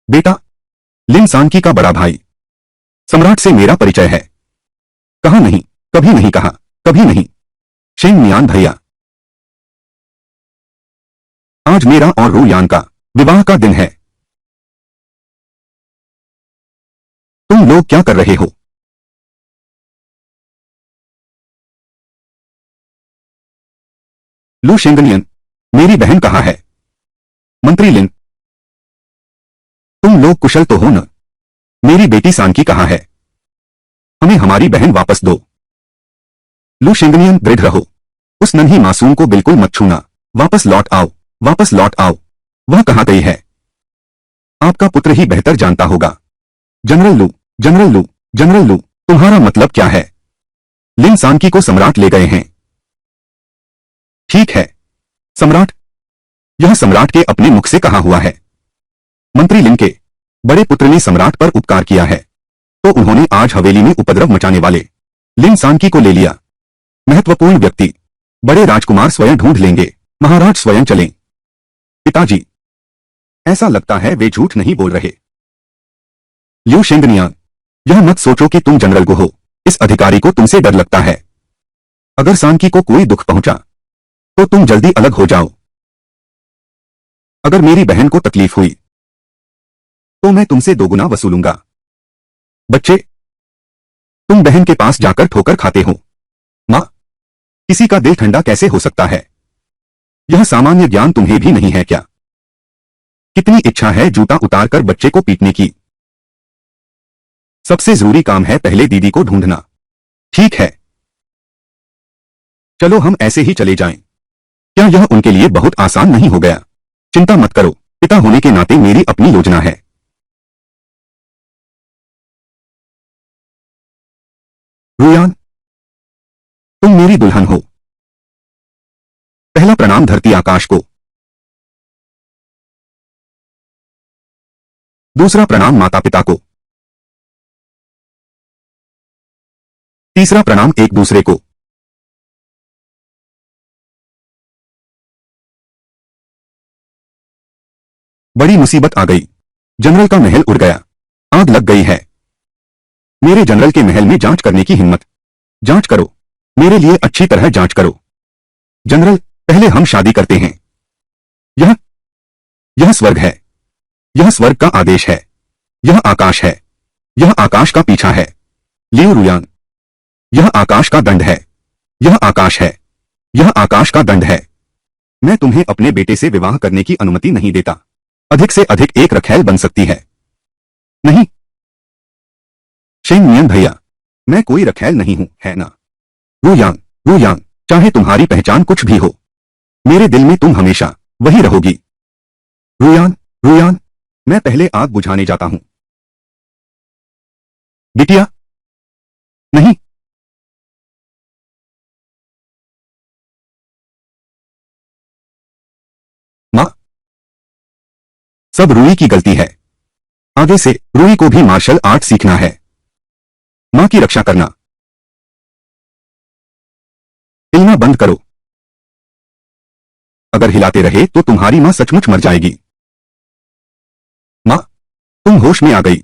बेटा, लिन सांकी का बड़ा भाई सम्राट से मेरा परिचय है। कहा नहीं, कभी नहीं कहा, कभी नहीं। शेंग मियान भैया, आज मेरा और रू यान का विवाह का दिन है। तुम लोग क्या कर रहे हो? लू शेंगनियन, मेरी बहन कहाँ है? मंत्री लिन, तुम लोग कुशल तो हो न? मेरी बेटी सांकी कहाँ है? हमें हमारी बहन वापस दो। लू शेंगनियन, दृढ़ रहो। उस नन्ही मासूम को बिल्कुल मत छूना। वापस लौट आओ, वापस लौट आओ। वह कहाँ गई है? आपका पुत्र ही बेहतर जानता होगा। जनरल लू, जनरल लू, जनरल लू, तुम्हारा मतलब क्या है? लिन सांकी को सम्राट ले गए हैं। ठीक है सम्राट, यह सम्राट के अपने मुख से कहा हुआ है। मंत्री लिन के बड़े पुत्र ने सम्राट पर उपकार किया है, तो उन्होंने आज हवेली में उपद्रव मचाने वाले लिन सांकी को ले लिया। महत्वपूर्ण व्यक्ति बड़े राजकुमार स्वयं ढूंढ लेंगे, महाराज स्वयं चलें। पिताजी, ऐसा लगता है वे झूठ नहीं बोल रहे। लियू शेंगनियांग, यह मत सोचो कि तुम जनरल गो हो। इस अधिकारी को तुमसे डर लगता है। अगर सांकी को कोई दुख पहुंचा तो तुम जल्दी अलग हो जाओ। अगर मेरी बहन को तकलीफ हुई तो मैं तुमसे दोगुना वसूलूंगा। बच्चे, तुम बहन के पास जाकर ठोकर खाते हो। मां, किसी का दिल ठंडा कैसे हो सकता है? यह सामान्य ज्ञान तुम्हें भी नहीं है क्या? कितनी इच्छा है जूता उतारकर बच्चे को पीटने की। सबसे जरूरी काम है पहले दीदी को ढूंढना। ठीक है, चलो हम ऐसे ही चले जाएं। क्या यह उनके लिए बहुत आसान नहीं हो गया? चिंता मत करो, पिता होने के नाते मेरी अपनी योजना है। रुयान, तुम मेरी दुल्हन हो। पहला प्रणाम धरती आकाश को। दूसरा प्रणाम माता पिता को। तीसरा प्रणाम एक दूसरे को। बड़ी मुसीबत आ गई। जनरल का महल उड़ गया। आग लग गई है। मेरे जनरल के महल में जांच करने की हिम्मत। जांच करो, मेरे लिए अच्छी तरह जांच करो। जनरल, पहले हम शादी करते हैं। यह यह स्वर्ग है। यह स्वर्ग का आदेश है। यह आकाश है। यह आकाश का पीछा है। लियो रुयान, यह आकाश का दंड है। यह आकाश है। यह आकाश का दंड है। मैं तुम्हें अपने बेटे से विवाह करने की अनुमति नहीं देता। अधिक से अधिक एक रखैल बन सकती है। नहीं शेंग मियन भैया, मैं कोई रखैल नहीं हूं, है ना? रुयान, रुयान, चाहे तुम्हारी पहचान कुछ भी हो, मेरे दिल में तुम हमेशा वही रहोगी। रुयान, रुयान, मैं पहले आग बुझाने जाता हूं। बिटिया, नहीं। मां, सब रूई की गलती है। आगे से रूई को भी मार्शल आर्ट सीखना है। मां की रक्षा करना। हिलना बंद करो। अगर हिलाते रहे तो तुम्हारी मां सचमुच मर जाएगी। मां, तुम होश में आ गई।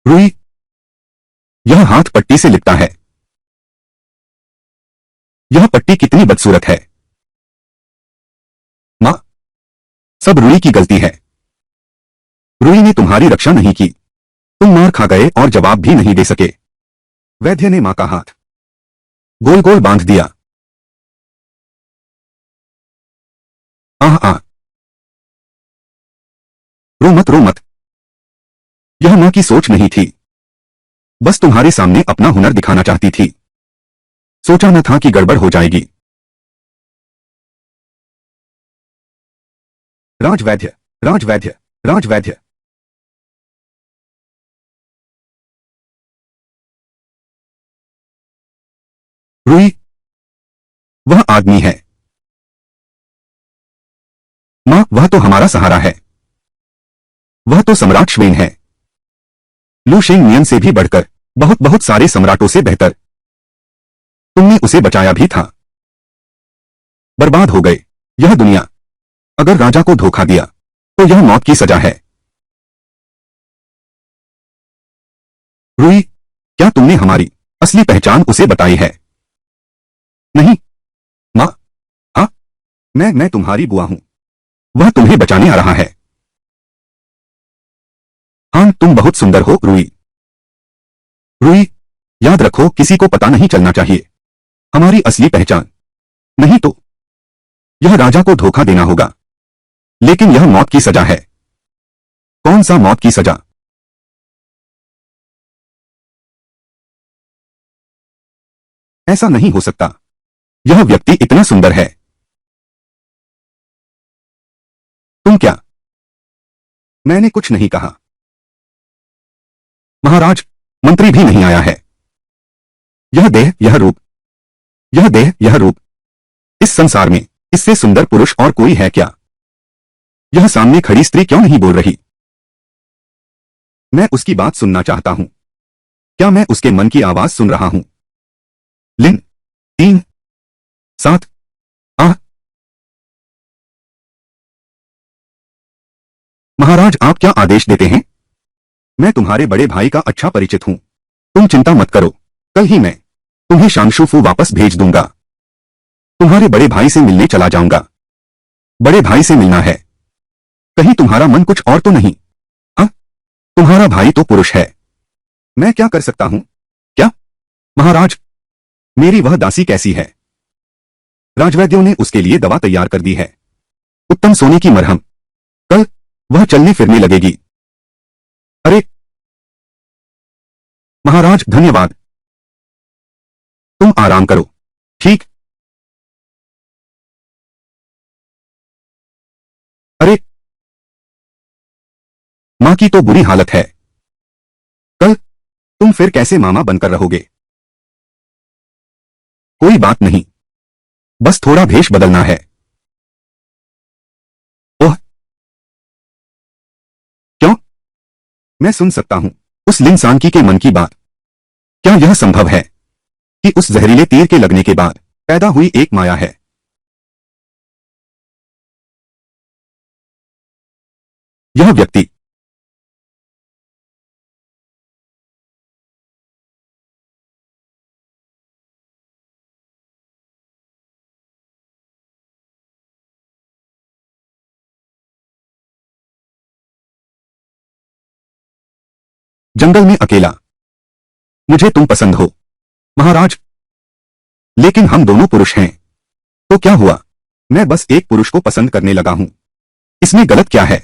रूई, यह हाथ पट्टी से लिपटा है। यह पट्टी कितनी बदसूरत है। मां, सब रूई की गलती है। रूई ने तुम्हारी रक्षा नहीं की। तुम मार खा गए और जवाब भी नहीं दे सके। वैद्य ने मां का हाथ गोल गोल बांध दिया। आह आह, रो मत, रो मत। यह मां की सोच नहीं थी। बस तुम्हारे सामने अपना हुनर दिखाना चाहती थी। सोचा न था कि गड़बड़ हो जाएगी। राजवैद्य, राजवैद्य, राजवैद्य। रूई, वह आदमी है। मां, वह तो हमारा सहारा है। वह तो सम्राट श्वेन है। लू शेंग मियन से भी बढ़कर, बहुत बहुत सारे सम्राटों से बेहतर। तुमने उसे बचाया भी था। बर्बाद हो गए। यह दुनिया। अगर राजा को धोखा दिया तो यह मौत की सजा है। रूई, क्या तुमने हमारी असली पहचान उसे बताई है? नहीं। मां, हाँ, मैं तुम्हारी बुआ हूं। वह तुम्हें बचाने आ रहा है। हाँ, तुम बहुत सुंदर हो रूई। रूई, याद रखो, किसी को पता नहीं चलना चाहिए हमारी असली पहचान। नहीं तो यह राजा को धोखा देना होगा। लेकिन यह मौत की सजा है। कौन सा मौत की सजा? ऐसा नहीं हो सकता। यह व्यक्ति इतना सुंदर है। तुम क्या? मैंने कुछ नहीं कहा। महाराज, मंत्री भी नहीं आया है। यह देह, यह रूप, यह देह, यह रूप। इस संसार में इससे सुंदर पुरुष और कोई है क्या? यह सामने खड़ी स्त्री क्यों नहीं बोल रही? मैं उसकी बात सुनना चाहता हूं। क्या मैं उसके मन की आवाज सुन रहा हूं? लिन 3-7 आह। महाराज, आप क्या आदेश देते हैं? मैं तुम्हारे बड़े भाई का अच्छा परिचित हूं। तुम चिंता मत करो, कल ही मैं तुम्हें शांगशुफू वापस भेज दूंगा। तुम्हारे बड़े भाई से मिलने चला जाऊंगा। बड़े भाई से मिलना है। कहीं तुम्हारा मन कुछ और तो नहीं? हाँ, तुम्हारा भाई तो पुरुष है। मैं क्या कर सकता हूं? क्या? महाराज, मेरी वह दासी कैसी है? राजवैद्यों ने उसके लिए दवा तैयार कर दी है। उत्तम सोने की मरहम। कल वह चलने फिरने लगेगी। अरे, महाराज धन्यवाद। तुम आराम करो। ठीक। अरे, मां की तो बुरी हालत है। कल तुम फिर कैसे मामा बनकर रहोगे? कोई बात नहीं, बस थोड़ा भेष बदलना है। ओह, क्यों? मैं सुन सकता हूं उस लिंसानकी के मन की बात। क्या यह संभव है कि उस जहरीले तीर के लगने के बाद पैदा हुई एक माया है? यह व्यक्ति जंगल में अकेला। मुझे तुम पसंद हो महाराज, लेकिन हम दोनों पुरुष हैं। तो क्या हुआ? मैं बस एक पुरुष को पसंद करने लगा हूं। इसमें गलत क्या है?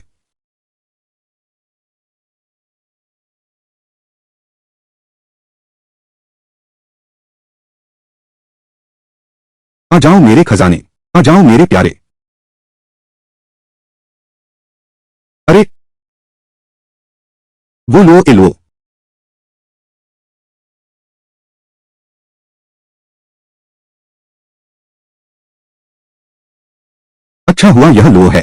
आ जाओ मेरे खजाने, आ जाओ मेरे प्यारे। अरे, वो लो ए लो। अच्छा हुआ यह लो है।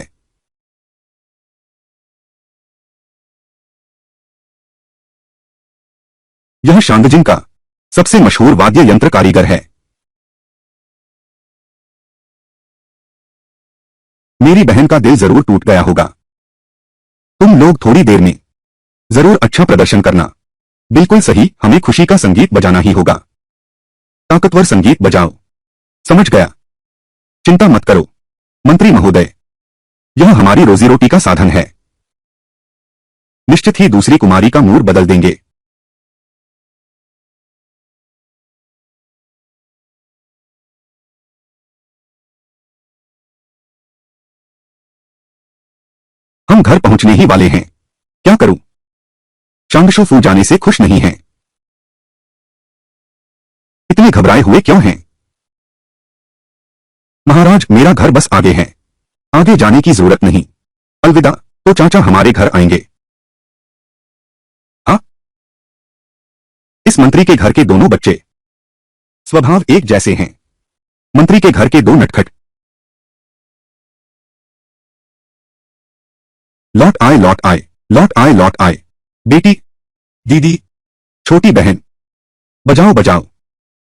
यह शांगजिन का सबसे मशहूर वाद्य यंत्र कारीगर है। मेरी बहन का दिल जरूर टूट गया होगा। तुम लोग थोड़ी देर में जरूर अच्छा प्रदर्शन करना। बिल्कुल सही, हमें खुशी का संगीत बजाना ही होगा। ताकतवर संगीत बजाओ। समझ गया। चिंता मत करो मंत्री महोदय, यह हमारी रोजी रोटी का साधन है। निश्चित ही दूसरी कुमारी का मूड बदल देंगे। हम घर पहुंचने ही वाले हैं। क्या करूं? चांगशु फू जाने से खुश नहीं हैं। इतने घबराए हुए क्यों हैं? महाराज, मेरा घर बस आगे है, आगे जाने की जरूरत नहीं। अलविदा। तो चाचा हमारे घर आएंगे? हाँ। इस मंत्री के घर के दोनों बच्चे स्वभाव एक जैसे हैं। मंत्री के घर के दो नटखट लौट आए, लौट आए, लौट आए, लौट आए। बेटी, दीदी, छोटी बहन, बजाओ बजाओ,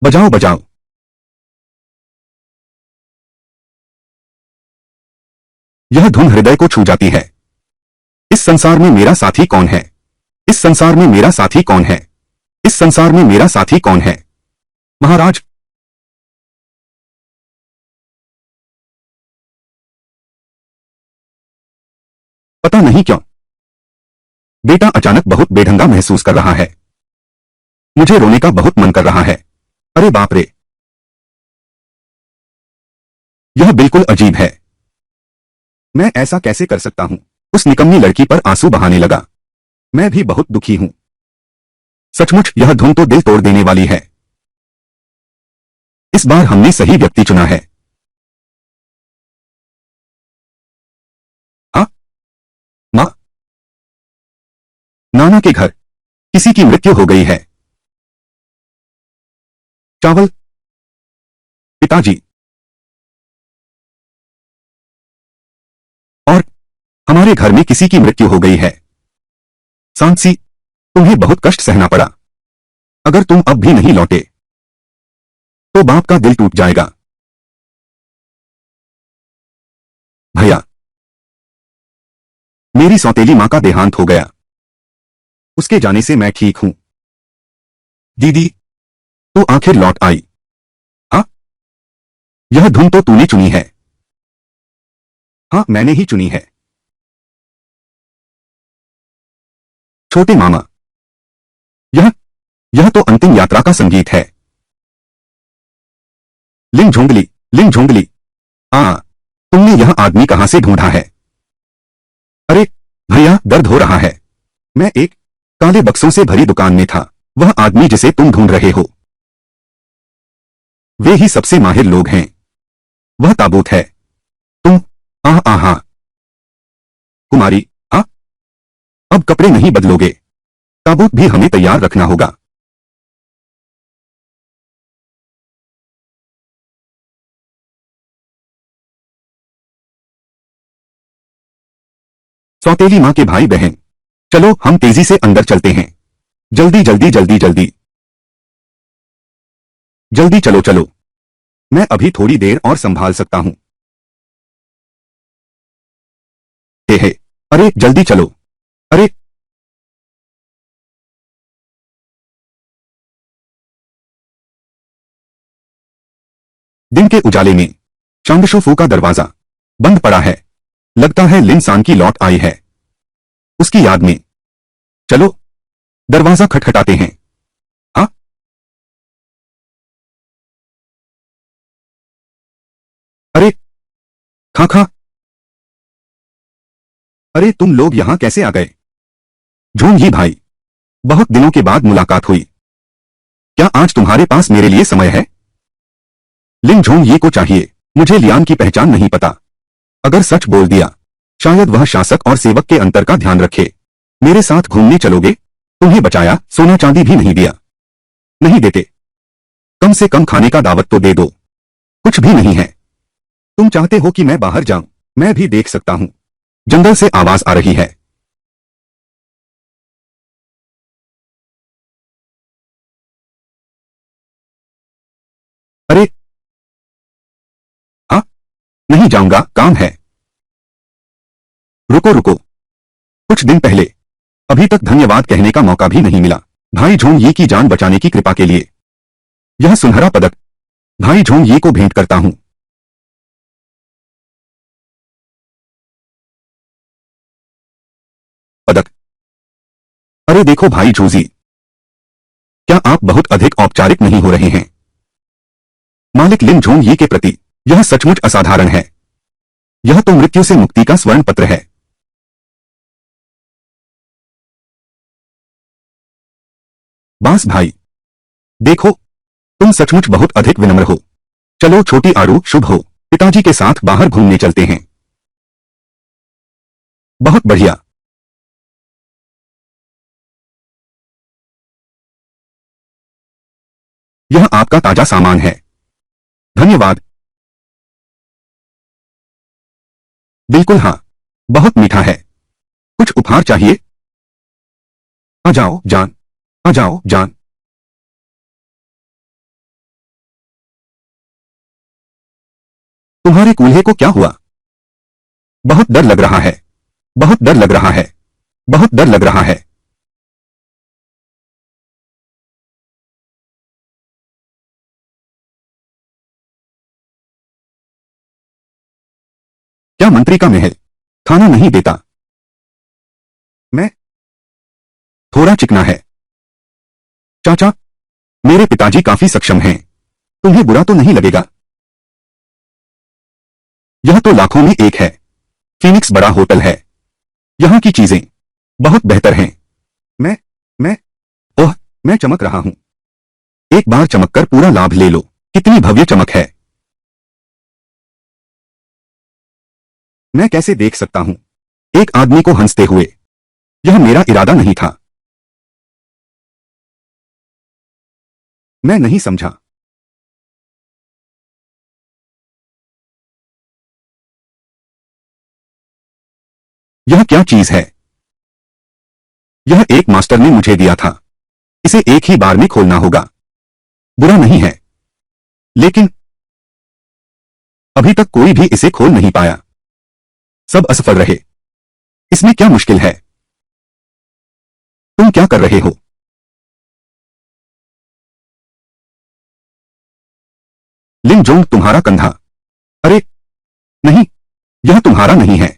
बजाओ बजाओ। यह धुन हृदय को छू जाती है। इस संसार में मेरा साथी कौन है? इस संसार में मेरा साथी कौन है? इस संसार में मेरा साथी कौन है? महाराज, पता नहीं क्यों बेटा अचानक बहुत बेढंगा महसूस कर रहा है। मुझे रोने का बहुत मन कर रहा है। अरे बाप रे, यह बिल्कुल अजीब है। मैं ऐसा कैसे कर सकता हूं? उस निकम्मी लड़की पर आंसू बहाने लगा। मैं भी बहुत दुखी हूं। सचमुच यह धुन तो दिल तोड़ देने वाली है। इस बार हमने सही व्यक्ति चुना है। हाँ, मां, नाना के घर किसी की मृत्यु हो गई है। चावल, पिताजी, और हमारे घर में किसी की मृत्यु हो गई है। सांसी, तुम्हें बहुत कष्ट सहना पड़ा। अगर तुम अब भी नहीं लौटे तो बाप का दिल टूट जाएगा। भैया, मेरी सौतेली मां का देहांत हो गया। उसके जाने से मैं ठीक हूं। दीदी, तो आखिर लौट आई। हाँ, यह धुन तो तूने चुनी है। हाँ, मैंने ही चुनी है। छोटे मामा, यह यह तो अंतिम यात्रा का संगीत है। लिंग झोंगली, लिंग झोंगली। तुमने यह आदमी कहां से ढूंढा है? अरे भैया, दर्द हो रहा है। मैं एक काले बक्सों से भरी दुकान में था। वह आदमी जिसे तुम ढूंढ रहे हो, वे ही सबसे माहिर लोग हैं। वह ताबूत है। तुम आह आहा कुमारी, आ अब कपड़े नहीं बदलोगे। ताबूत भी हमें तैयार रखना होगा। सौतेली माँ के भाई बहन, चलो हम तेजी से अंदर चलते हैं। जल्दी जल्दी जल्दी जल्दी जल्दी चलो चलो। मैं अभी थोड़ी देर और संभाल सकता हूं। हे अरे जल्दी चलो। अरे दिन के उजाले में चांदशोफू का दरवाजा बंद पड़ा है। लगता है लिन सान की लौट आई है। उसकी याद में चलो दरवाजा खटखटाते हैं। हाँ, अरे खा खा, अरे तुम लोग यहां कैसे आ गए? झोंग ही भाई, बहुत दिनों के बाद मुलाकात हुई। क्या आज तुम्हारे पास मेरे लिए समय है? लिन झोंग ये को चाहिए। मुझे लियान की पहचान नहीं पता। अगर सच बोल दिया, शायद वह शासक और सेवक के अंतर का ध्यान रखे। मेरे साथ घूमने चलोगे? तुम्हें बचाया, सोना चांदी भी नहीं दिया। नहीं देते। कम से कम खाने का दावत तो दे दो। कुछ भी नहीं है। तुम चाहते हो कि मैं बाहर जाऊं? मैं भी देख सकता हूं। जंगल से आवाज आ रही है। अरे हाँ, नहीं जाऊंगा, काम है। रुको रुको, कुछ दिन पहले अभी तक धन्यवाद कहने का मौका भी नहीं मिला भाई झोंग ये की जान बचाने की कृपा के लिए। यह सुनहरा पदक भाई झोंग ये को भेंट करता हूं। पदक? अरे देखो भाई झूजी, क्या आप बहुत अधिक औपचारिक नहीं हो रहे हैं? मालिक लिन झोंग ये के प्रति यह सचमुच असाधारण है। यह तो मृत्यु से मुक्ति का स्वर्ण पत्र है। बांस भाई, देखो, तुम सचमुच बहुत अधिक विनम्र हो। चलो छोटी आरू, शुभ हो। पिताजी के साथ बाहर घूमने चलते हैं। बहुत बढ़िया। यह आपका ताजा सामान है। धन्यवाद। बिल्कुल हाँ, बहुत मीठा है। कुछ उपहार चाहिए? आ जाओ जान, आ जाओ जान। तुम्हारे कूल्हे को क्या हुआ? बहुत डर लग रहा है। बहुत डर लग रहा है। बहुत डर लग रहा है। क्या मंत्री का महल खाना नहीं देता? मैं थोड़ा चिकना है। चाचा, मेरे पिताजी काफी सक्षम हैं। तुम्हें बुरा तो नहीं लगेगा? यह तो लाखों में एक है। फीनिक्स बड़ा होटल है। यहाँ की चीजें बहुत बेहतर हैं। मैं मैं ओह, मैं चमक रहा हूं। एक बार चमककर पूरा लाभ ले लो। कितनी भव्य चमक है। मैं कैसे देख सकता हूं एक आदमी को हंसते हुए? यह मेरा इरादा नहीं था। मैं नहीं समझा। यह क्या चीज है? यह एक मास्टर ने मुझे दिया था। इसे एक ही बार में खोलना होगा। बुरा नहीं है, लेकिन अभी तक कोई भी इसे खोल नहीं पाया। सब असफल रहे। इसमें क्या मुश्किल है? तुम क्या कर रहे हो? लिन जोंग तुम्हारा कंधा। अरे नहीं, यह तुम्हारा नहीं है।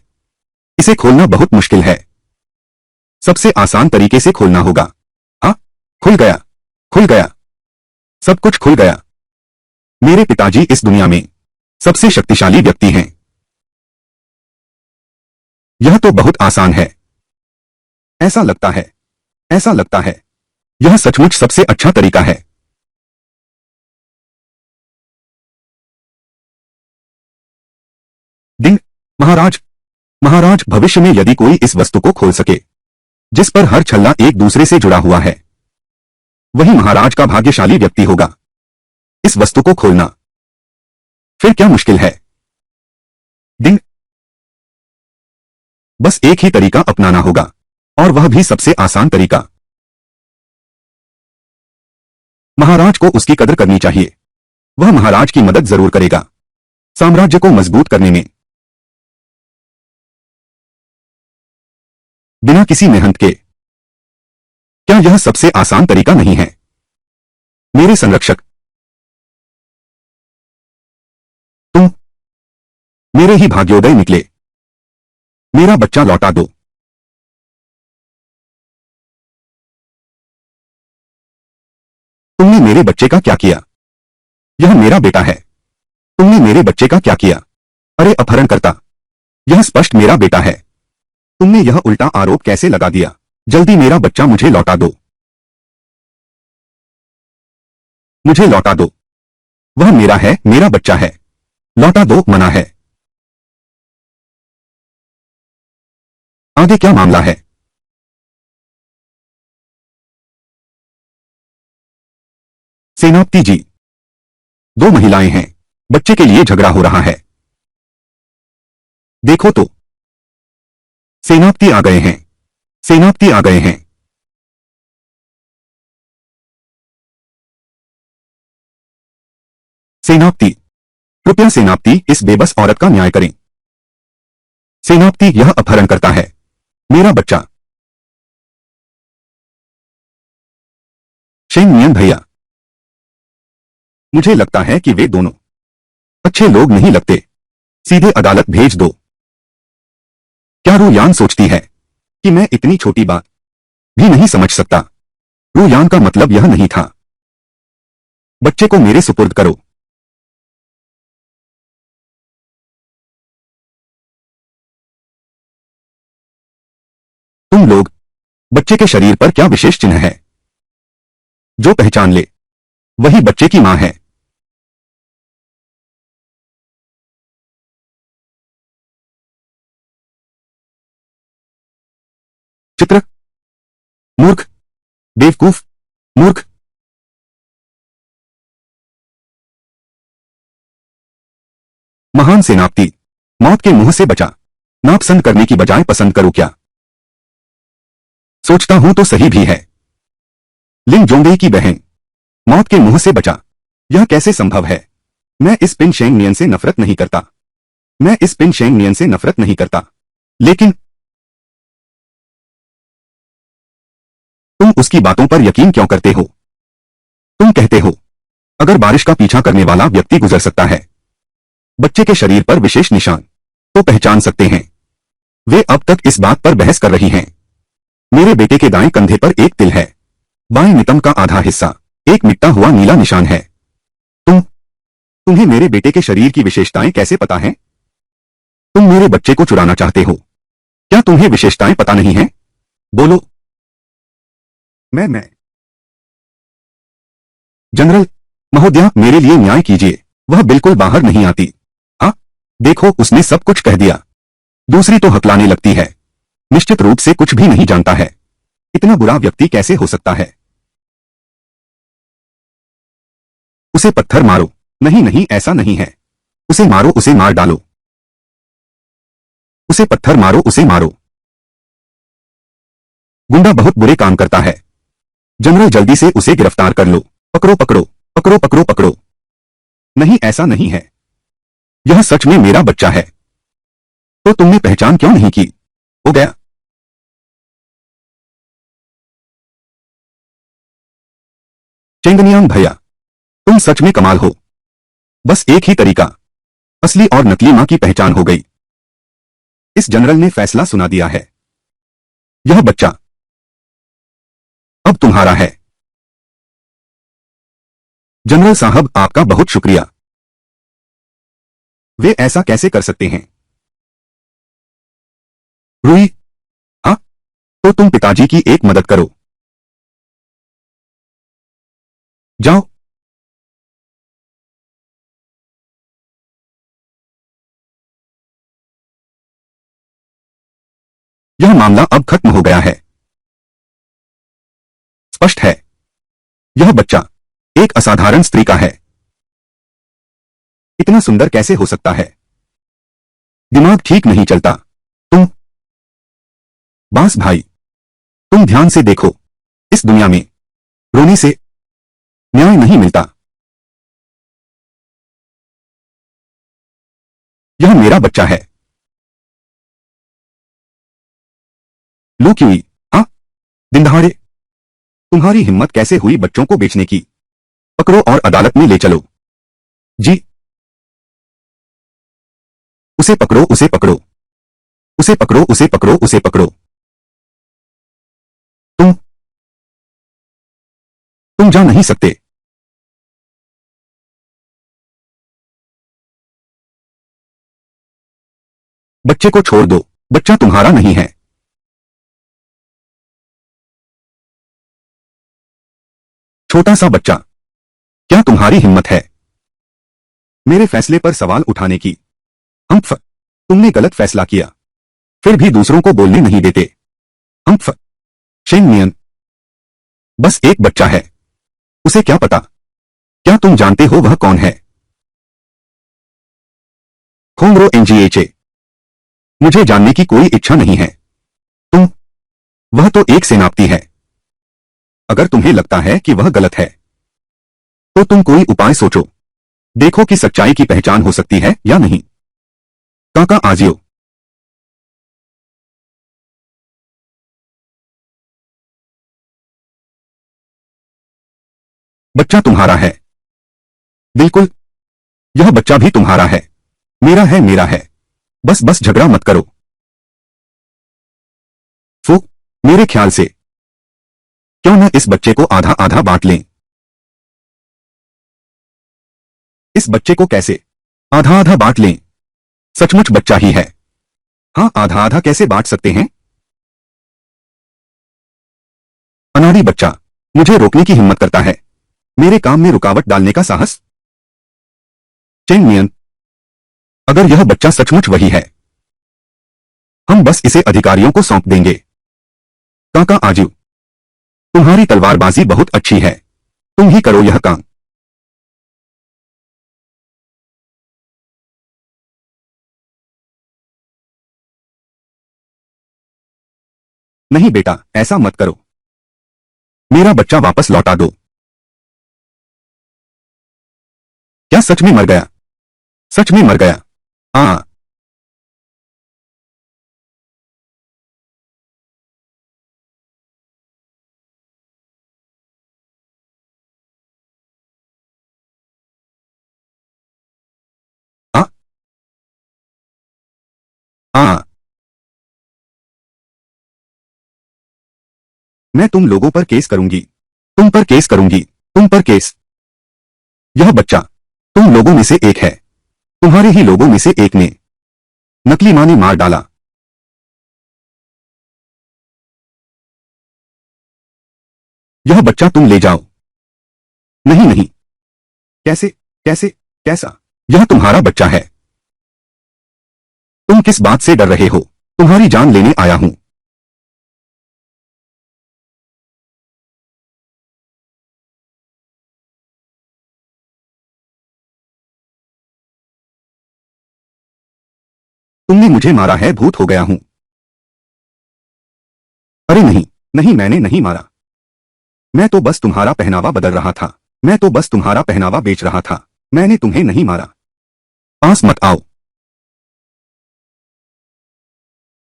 इसे खोलना बहुत मुश्किल है। सबसे आसान तरीके से खोलना होगा। हाँ, खुल गया। खुल गया। सब कुछ खुल गया। मेरे पिताजी इस दुनिया में सबसे शक्तिशाली व्यक्ति हैं। यह तो बहुत आसान है। ऐसा लगता है। ऐसा लगता है। यह सचमुच सबसे अच्छा तरीका है। दिन। महाराज। महाराज, भविष्य में यदि कोई इस वस्तु को खोल सके जिस पर हर छल्ला एक दूसरे से जुड़ा हुआ है, वही महाराज का भाग्यशाली व्यक्ति होगा। इस वस्तु को खोलना फिर क्या मुश्किल है? दिन। बस एक ही तरीका अपनाना होगा, और वह भी सबसे आसान तरीका। महाराज को उसकी कदर करनी चाहिए। वह महाराज की मदद जरूर करेगा साम्राज्य को मजबूत करने में, बिना किसी मेहनत के। क्या यह सबसे आसान तरीका नहीं है? मेरे संरक्षक, तुम मेरे ही भाग्योदय निकले। मेरा बच्चा लौटा दो। तुमने मेरे बच्चे का क्या किया? यह मेरा बेटा है। तुमने मेरे बच्चे का क्या किया? अरे अपहरणकर्ता, यह स्पष्ट मेरा बेटा है। तुमने यह उल्टा आरोप कैसे लगा दिया? जल्दी मेरा बच्चा मुझे लौटा दो। मुझे लौटा दो। वह मेरा है, मेरा बच्चा है। लौटा दो, मना है। आगे क्या मामला है? सेनापति जी, दो महिलाएं हैं। बच्चे के लिए झगड़ा हो रहा है। देखो तो। सेनापति आ गए हैं। सेनापति आ गए हैं। सेनापति, कृपया सेनापति इस बेबस औरत का न्याय करें। सेनापति, यह अपहरण करता है मेरा बच्चा। शेंग नियन भैया, मुझे लगता है कि वे दोनों अच्छे लोग नहीं लगते। सीधे अदालत भेज दो। क्या रूयान सोचती है कि मैं इतनी छोटी बात भी नहीं समझ सकता? रूयान का मतलब यह नहीं था। बच्चे को मेरे सुपुर्द करो। तुम लोग, बच्चे के शरीर पर क्या विशेष चिन्ह है? जो पहचान ले वही बच्चे की मां है। चित्र। मूर्ख। बेवकूफ। मूर्ख। महान सेनापति, मौत के मुंह से बचा। नापसंद करने की बजाय पसंद करो क्या? सोचता हूं तो सही भी है। लिन जोंगई की बहन मौत के मुंह से बचा, यह कैसे संभव है? मैं इस पिन शेंग नियन से नफरत नहीं करता। मैं इस पिन शेंग नियन से नफरत नहीं करता। लेकिन तुम उसकी बातों पर यकीन क्यों करते हो? तुम कहते हो अगर बारिश का पीछा करने वाला व्यक्ति गुजर सकता है बच्चे के शरीर पर विशेष निशान, तो पहचान सकते हैं। वे अब तक इस बात पर बहस कर रही हैं। मेरे बेटे के दाएं कंधे पर एक तिल है। बाएं नितंब का आधा हिस्सा एक मिटा हुआ नीला निशान है। तुम्हें मेरे बेटे के शरीर की विशेषताएं कैसे पता है? तुम मेरे बच्चे को चुराना चाहते हो। क्या तुम्हें विशेषताएं पता नहीं है? बोलो। मैं जनरल महोदया, मेरे लिए न्याय कीजिए। वह बिल्कुल बाहर नहीं आती। हाँ, देखो उसने सब कुछ कह दिया। दूसरी तो हकलाने लगती है। निश्चित रूप से कुछ भी नहीं जानता है। इतना बुरा व्यक्ति कैसे हो सकता है? उसे पत्थर मारो। नहीं नहीं, ऐसा नहीं है। उसे मारो, उसे मार डालो। उसे पत्थर मारो, उसे मारो। गुंडा बहुत बुरे काम करता है। जनरल, जल्दी से उसे गिरफ्तार कर लो। पकड़ो पकड़ो पकड़ो पकड़ो पकड़ो। नहीं, ऐसा नहीं है। यह सच में मेरा बच्चा है। तो तुमने पहचान क्यों नहीं की? हो गया। चेंगनियांग भैया, तुम सच में कमाल हो। बस एक ही तरीका, असली और नकली मां की पहचान हो गई। इस जनरल ने फैसला सुना दिया है। यह बच्चा अब तुम्हारा है। जनरल साहब, आपका बहुत शुक्रिया। वे ऐसा कैसे कर सकते हैं? रुई। हाँ, तो तुम पिताजी की एक मदद करो। जाओ। यह मामला अब खत्म हो गया है। स्पष्ट है, यह बच्चा एक असाधारण स्त्री का है। इतना सुंदर कैसे हो सकता है? दिमाग ठीक नहीं चलता। तुम बांस भाई, तुम ध्यान से देखो, इस दुनिया में रोने से न्याय नहीं मिलता। यह मेरा बच्चा है। लो क्यूई, हाँ, दिन दहाड़े तुम्हारी हिम्मत कैसे हुई बच्चों को बेचने की? पकड़ो और अदालत में ले चलो। जी, उसे पकड़ो, उसे पकड़ो, उसे पकड़ो, उसे पकड़ो, उसे पकड़ो। तुम तुम जा नहीं सकते। बच्चे को छोड़ दो, बच्चा तुम्हारा नहीं है। छोटा सा बच्चा, क्या तुम्हारी हिम्मत है मेरे फैसले पर सवाल उठाने की? तुमने गलत फैसला किया, फिर भी दूसरों को बोलने नहीं देते। हम्फ शेंगनियन, बस एक बच्चा है, उसे क्या पता? क्या तुम जानते हो वह कौन है? होंगरो एनजीएचए, मुझे जानने की कोई इच्छा नहीं है। तुम वह तो एक सेनापति है। अगर तुम्हें लगता है कि वह गलत है तो तुम कोई उपाय सोचो, देखो कि सच्चाई की पहचान हो सकती है या नहीं। काका आजियो, बच्चा तुम्हारा है। बिल्कुल, यह बच्चा भी तुम्हारा है। मेरा है, मेरा है। बस बस झगड़ा मत करो। फू, मेरे ख्याल से क्यों न इस बच्चे को आधा आधा बांट लें? इस बच्चे को कैसे आधा आधा बांट लें? सचमुच बच्चा ही है। हाँ, आधा आधा कैसे बांट सकते हैं? अनाड़ी बच्चा, मुझे रोकने की हिम्मत करता है, मेरे काम में रुकावट डालने का साहस। चेंगनियन, अगर यह बच्चा सचमुच वही है, हम बस इसे अधिकारियों को सौंप देंगे। काका आजू, तुम्हारी तलवारबाजी बहुत अच्छी है, तुम ही करो यह काम। नहीं बेटा, ऐसा मत करो, मेरा बच्चा वापस लौटा दो। क्या सच में मर गया? सच में मर गया? हाँ। हाँ। हाँ, मैं तुम लोगों पर केस करूंगी, तुम पर केस करूंगी, तुम पर केस। यह बच्चा तुम लोगों में से एक है, तुम्हारे ही लोगों में से एक ने नकली मां ने मार डाला। यह बच्चा तुम ले जाओ। नहीं नहीं, कैसे? कैसे? कैसा? यह तुम्हारा बच्चा है। तुम किस बात से डर रहे हो? तुम्हारी जान लेने आया हूं। तुमने मुझे मारा है, भूत हो गया हूं। अरे नहीं, नहीं, मैंने नहीं मारा। मैं तो बस तुम्हारा पहनावा बदल रहा था, मैं तो बस तुम्हारा पहनावा बेच रहा था, मैंने तुम्हें नहीं मारा। पास मत आओ,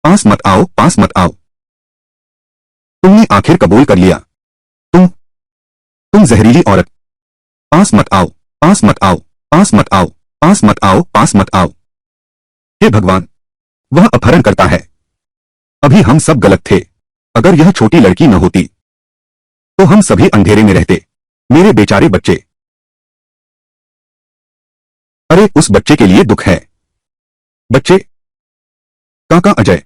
पास मत आओ, पास मत आओ। तुमने आखिर कबूल कर लिया। तुम जहरीली औरत। पास मत आओ, पास मत आओ, पास मत आओ, पास मत आओ, पास मत आओ। हे भगवान, वह अपहरण करता है। अभी हम सब गलत थे। अगर यह छोटी लड़की न होती तो हम सभी अंधेरे में रहते। मेरे बेचारे बच्चे। अरे उस बच्चे के लिए दुख है। बच्चे, काका अजय,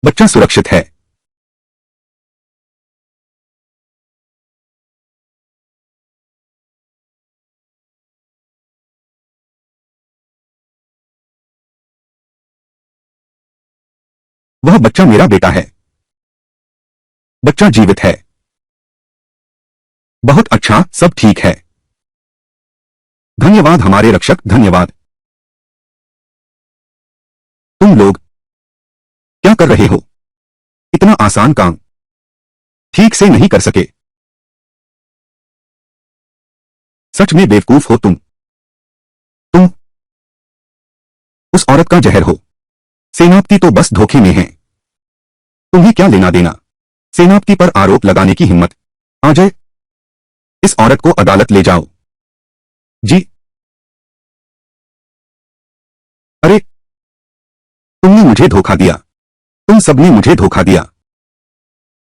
बच्चा सुरक्षित है। वह बच्चा मेरा बेटा है। बच्चा जीवित है। बहुत अच्छा, सब ठीक है। धन्यवाद हमारे रक्षक, धन्यवाद। तुम लोग क्या कर रहे हो? इतना आसान काम ठीक से नहीं कर सके। सच में बेवकूफ हो तुम उस औरत का जहर हो। सेनापति तो बस धोखे में है। तुम्हें क्या लेना देना? सेनापति पर आरोप लगाने की हिम्मत आ जाए। इस औरत को अदालत ले जाओ। जी। अरे, तुमने मुझे धोखा दिया। तुम सबने मुझे धोखा दिया।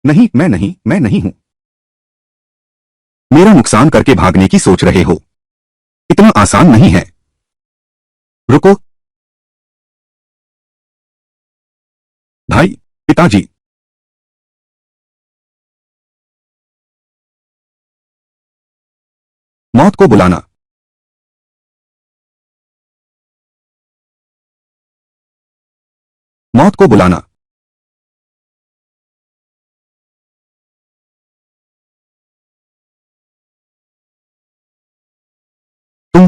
नहीं, मैं नहीं हूं। मेरा नुकसान करके भागने की सोच रहे हो। इतना आसान नहीं है। रुको। भाई, पिताजी। मौत को बुलाना। मौत को बुलाना। तुम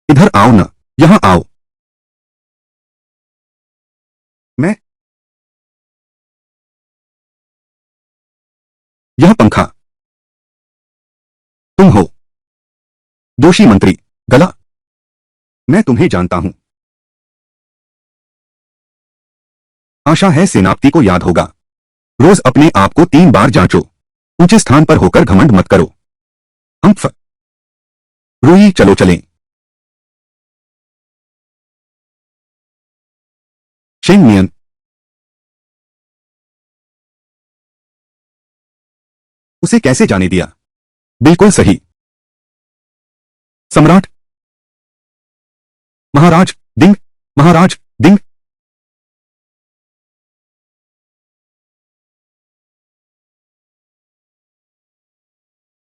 इधर आओ ना। यहां आओ। मैं। यह पंखा। तुम हो दोषी मंत्री। गला। मैं तुम्हें जानता हूं। आशा है सेनापति को याद होगा। रोज अपने आप को 3 बार जांचो। ऊंचे स्थान पर होकर घमंड मत करो। हम्फ। रूही, चलो चलें। शेंगनियन। उसे कैसे जाने दिया? बिल्कुल सही। सम्राट। महाराज दिंग। महाराज दिंग।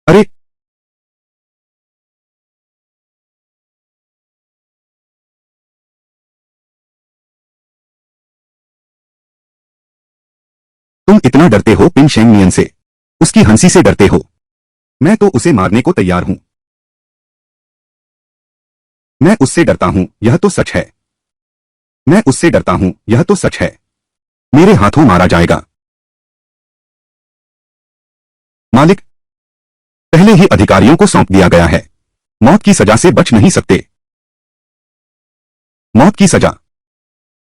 अरे, तुम इतना डरते हो पिन शेंगनियन से। उसकी हंसी से डरते हो। मैं तो उसे मारने को तैयार हूं। मैं उससे डरता हूं, यह तो सच है। मैं उससे डरता हूं, यह तो सच है। मेरे हाथों मारा जाएगा। मालिक, पहले ही अधिकारियों को सौंप दिया गया है। मौत की सजा से बच नहीं सकते। मौत की सजा।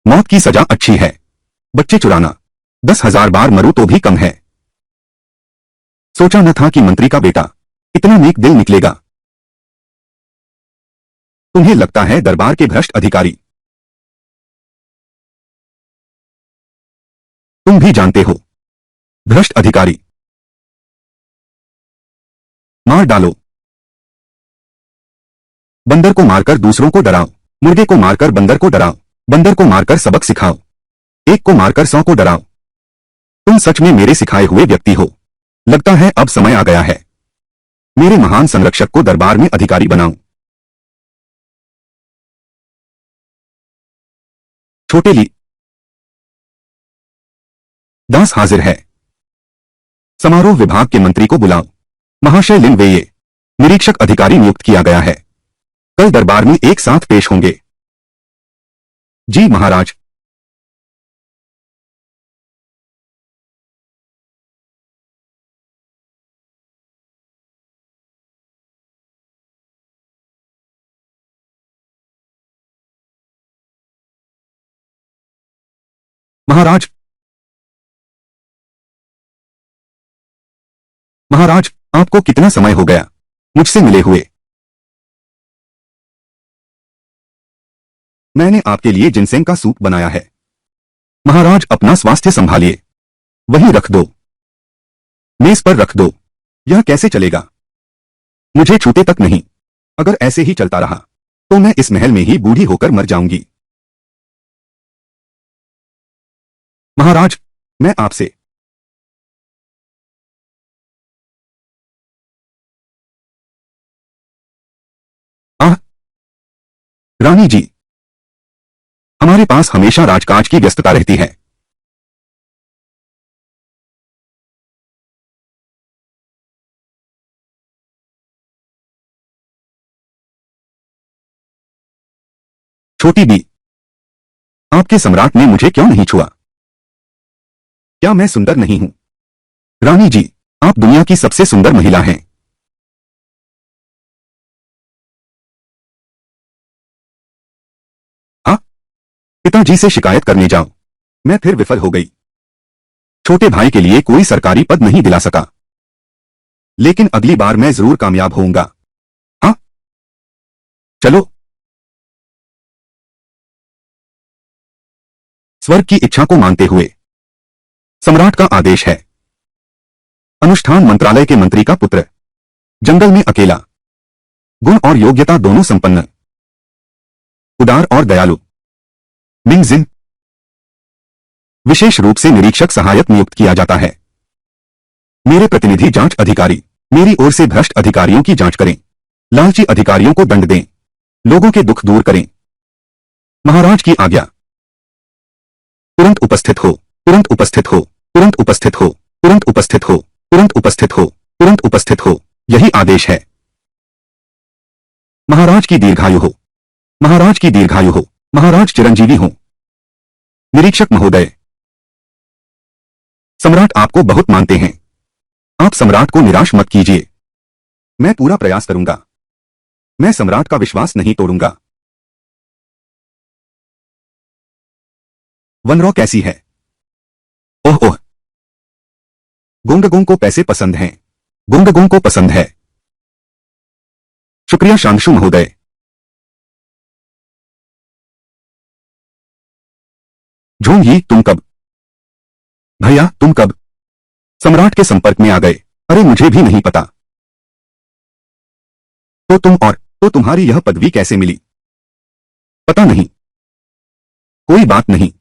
मौत की सजा अच्छी है। बच्चे चुराना। 10,000 बार मरूं तो भी कम है। सोचा न था कि मंत्री का बेटा इतना नेक दिल निकलेगा। तुम्हें लगता है दरबार के भ्रष्ट अधिकारी। तुम भी जानते हो। भ्रष्ट अधिकारी। मार डालो। बंदर को मारकर दूसरों को डराओ। मुर्गे को मारकर बंदर को डराओ। बंदर को मारकर सबक सिखाओ। एक को मारकर 100 को डराओ। तुम सच में मेरे सिखाए हुए व्यक्ति हो। लगता है अब समय आ गया है। मेरे महान संरक्षक को दरबार में अधिकारी बनाऊं। छोटे ली दास हाजिर है। समारोह विभाग के मंत्री को बुलाओ। महाशय लिन वेये निरीक्षक अधिकारी नियुक्त किया गया है। कल दरबार में एक साथ पेश होंगे। जी महाराज। महाराज। महाराज, आपको कितना समय हो गया मुझसे मिले हुए? मैंने आपके लिए जिनसेंग का सूप बनाया है। महाराज, अपना स्वास्थ्य संभालिए। वहीं रख दो। मेज पर रख दो। यह कैसे चलेगा? मुझे छूते तक नहीं। अगर ऐसे ही चलता रहा तो मैं इस महल में ही बूढ़ी होकर मर जाऊंगी। महाराज, मैं आपसे। आह। रानी जी। हमारे पास हमेशा राजकाज की व्यस्तता रहती है। छोटी बी, आपके सम्राट ने मुझे क्यों नहीं छुआ? क्या मैं सुंदर नहीं हूं? रानी जी, आप दुनिया की सबसे सुंदर महिला हैं। हाँ, पिताजी से शिकायत करने जाओ। मैं फिर विफल हो गई। छोटे भाई के लिए कोई सरकारी पद नहीं दिला सका, लेकिन अगली बार मैं जरूर कामयाब होऊंगा। हाँ, चलो। स्वर्ग की इच्छा को मानते हुए सम्राट का आदेश है। अनुष्ठान मंत्रालय के मंत्री का पुत्र, जंगल में अकेला, गुण और योग्यता दोनों संपन्न, उदार और दयालु, मिंगजिन, विशेष रूप से निरीक्षक सहायक नियुक्त किया जाता है। मेरे प्रतिनिधि जांच अधिकारी मेरी ओर से भ्रष्ट अधिकारियों की जांच करें, लालची अधिकारियों को दंड दें, लोगों के दुख दूर करें। महाराज की आज्ञा। तुरंत उपस्थित हो, तुरंत उपस्थित हो, तुरंत उपस्थित हो, तुरंत उपस्थित हो, तुरंत उपस्थित हो, तुरंत उपस्थित हो। यही आदेश है। महाराज की दीर्घायु हो, महाराज की दीर्घायु हो, महाराज चिरंजीवी हो। निरीक्षक महोदय, सम्राट आपको बहुत मानते हैं। आप सम्राट को निराश मत कीजिए। मैं पूरा प्रयास करूंगा। मैं सम्राट का विश्वास नहीं तोड़ूंगा। वनरॉ कैसी है? ओह ओह, गोंगगोंग को पैसे पसंद हैं। गोंगगोंग को पसंद है। शुक्रिया शांशु महोदय। झोंग, तुम कब? भैया, तुम कब सम्राट के संपर्क में आ गए? अरे, मुझे भी नहीं पता। तो तुम्हारी यह पदवी कैसे मिली? पता नहीं। कोई बात नहीं।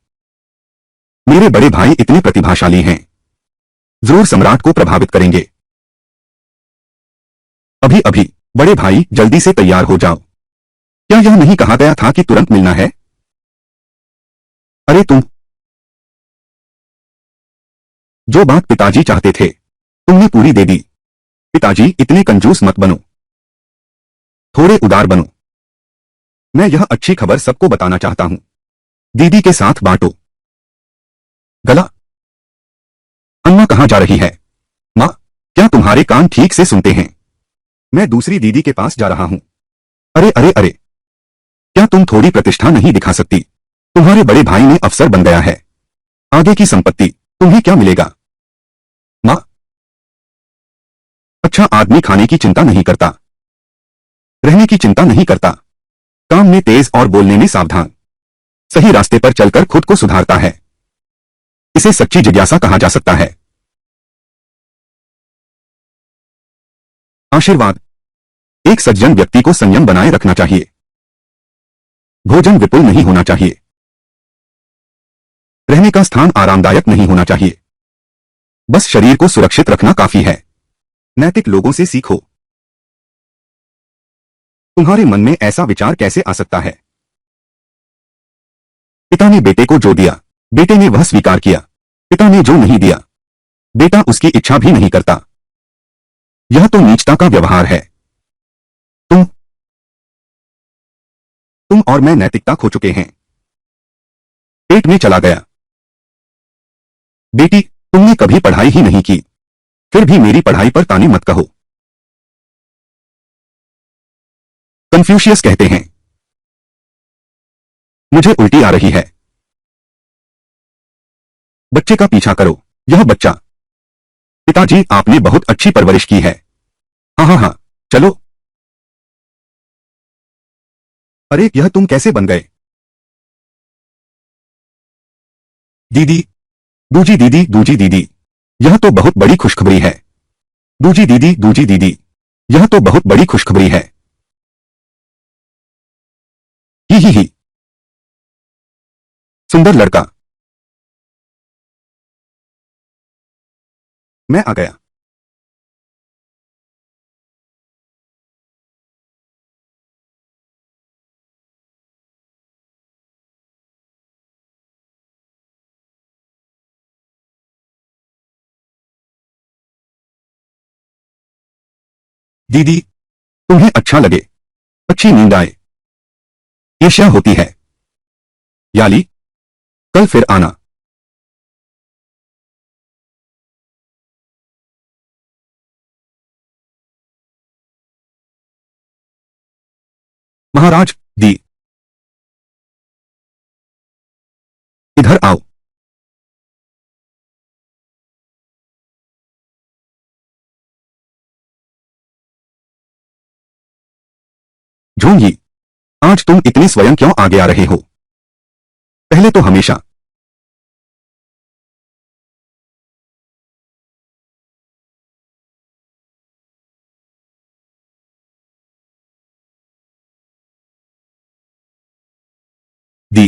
मेरे बड़े भाई इतने प्रतिभाशाली हैं, जरूर सम्राट को प्रभावित करेंगे। अभी अभी। बड़े भाई, जल्दी से तैयार हो जाओ। क्या यह नहीं कहा गया था कि तुरंत मिलना है? अरे जो बात पिताजी चाहते थे, तुमने पूरी दे दी। पिताजी, इतने कंजूस मत बनो। थोड़े उदार बनो। मैं यह अच्छी खबर सबको बताना चाहता हूं। दीदी के साथ बांटो। गला। अन्ना कहां जा रही है? मां, क्या तुम्हारे कान ठीक से सुनते हैं? मैं दूसरी दीदी के पास जा रहा हूं। अरे अरे अरे, क्या तुम थोड़ी प्रतिष्ठा नहीं दिखा सकती? तुम्हारे बड़े भाई ने अफसर बन गया है। आगे की संपत्ति तुम्हें क्या मिलेगा? मां, अच्छा आदमी खाने की चिंता नहीं करता, रहने की चिंता नहीं करता, काम में तेज और बोलने में सावधान, सही रास्ते पर चलकर खुद को सुधारता है। इसे सच्ची जिज्ञासा कहा जा सकता है। आशीर्वाद। एक सज्जन व्यक्ति को संयम बनाए रखना चाहिए। भोजन विपुल नहीं होना चाहिए। रहने का स्थान आरामदायक नहीं होना चाहिए। बस शरीर को सुरक्षित रखना काफी है। नैतिक लोगों से सीखो। तुम्हारे मन में ऐसा विचार कैसे आ सकता है? पिता ने बेटे को जो दिया, बेटे ने वह स्वीकार किया। पिता ने जो नहीं दिया, बेटा उसकी इच्छा भी नहीं करता। यह तो नीचता का व्यवहार है। तुम तुम और मैं नैतिकता खो चुके हैं। पेट में चला गया। बेटी, तुमने कभी पढ़ाई ही नहीं की, फिर भी मेरी पढ़ाई पर ताने मत कहो। कन्फ्यूशियस कहते हैं। मुझे उल्टी आ रही है। बच्चे का पीछा करो। यह बच्चा। पिताजी, आपने बहुत अच्छी परवरिश की है। हाँ हाँ हाँ, चलो। अरे, यह तुम कैसे बन गए? दीदी, दूजी दीदी, दूजी दीदी, यह तो बहुत बड़ी खुशखबरी है। दूजी दीदी, दूजी दीदी, यह तो बहुत बड़ी खुशखबरी है। ही, सुंदर लड़का। मैं आ गया। दीदी, तुम्हें अच्छा लगे, अच्छी नींद आए, ईर्ष्या होती है। याली, कल फिर आना। महाराज, दी, इधर आओ। झोंगी, आज तुम इतने स्वयं क्यों आगे आ रहे हो? पहले तो हमेशा। दी,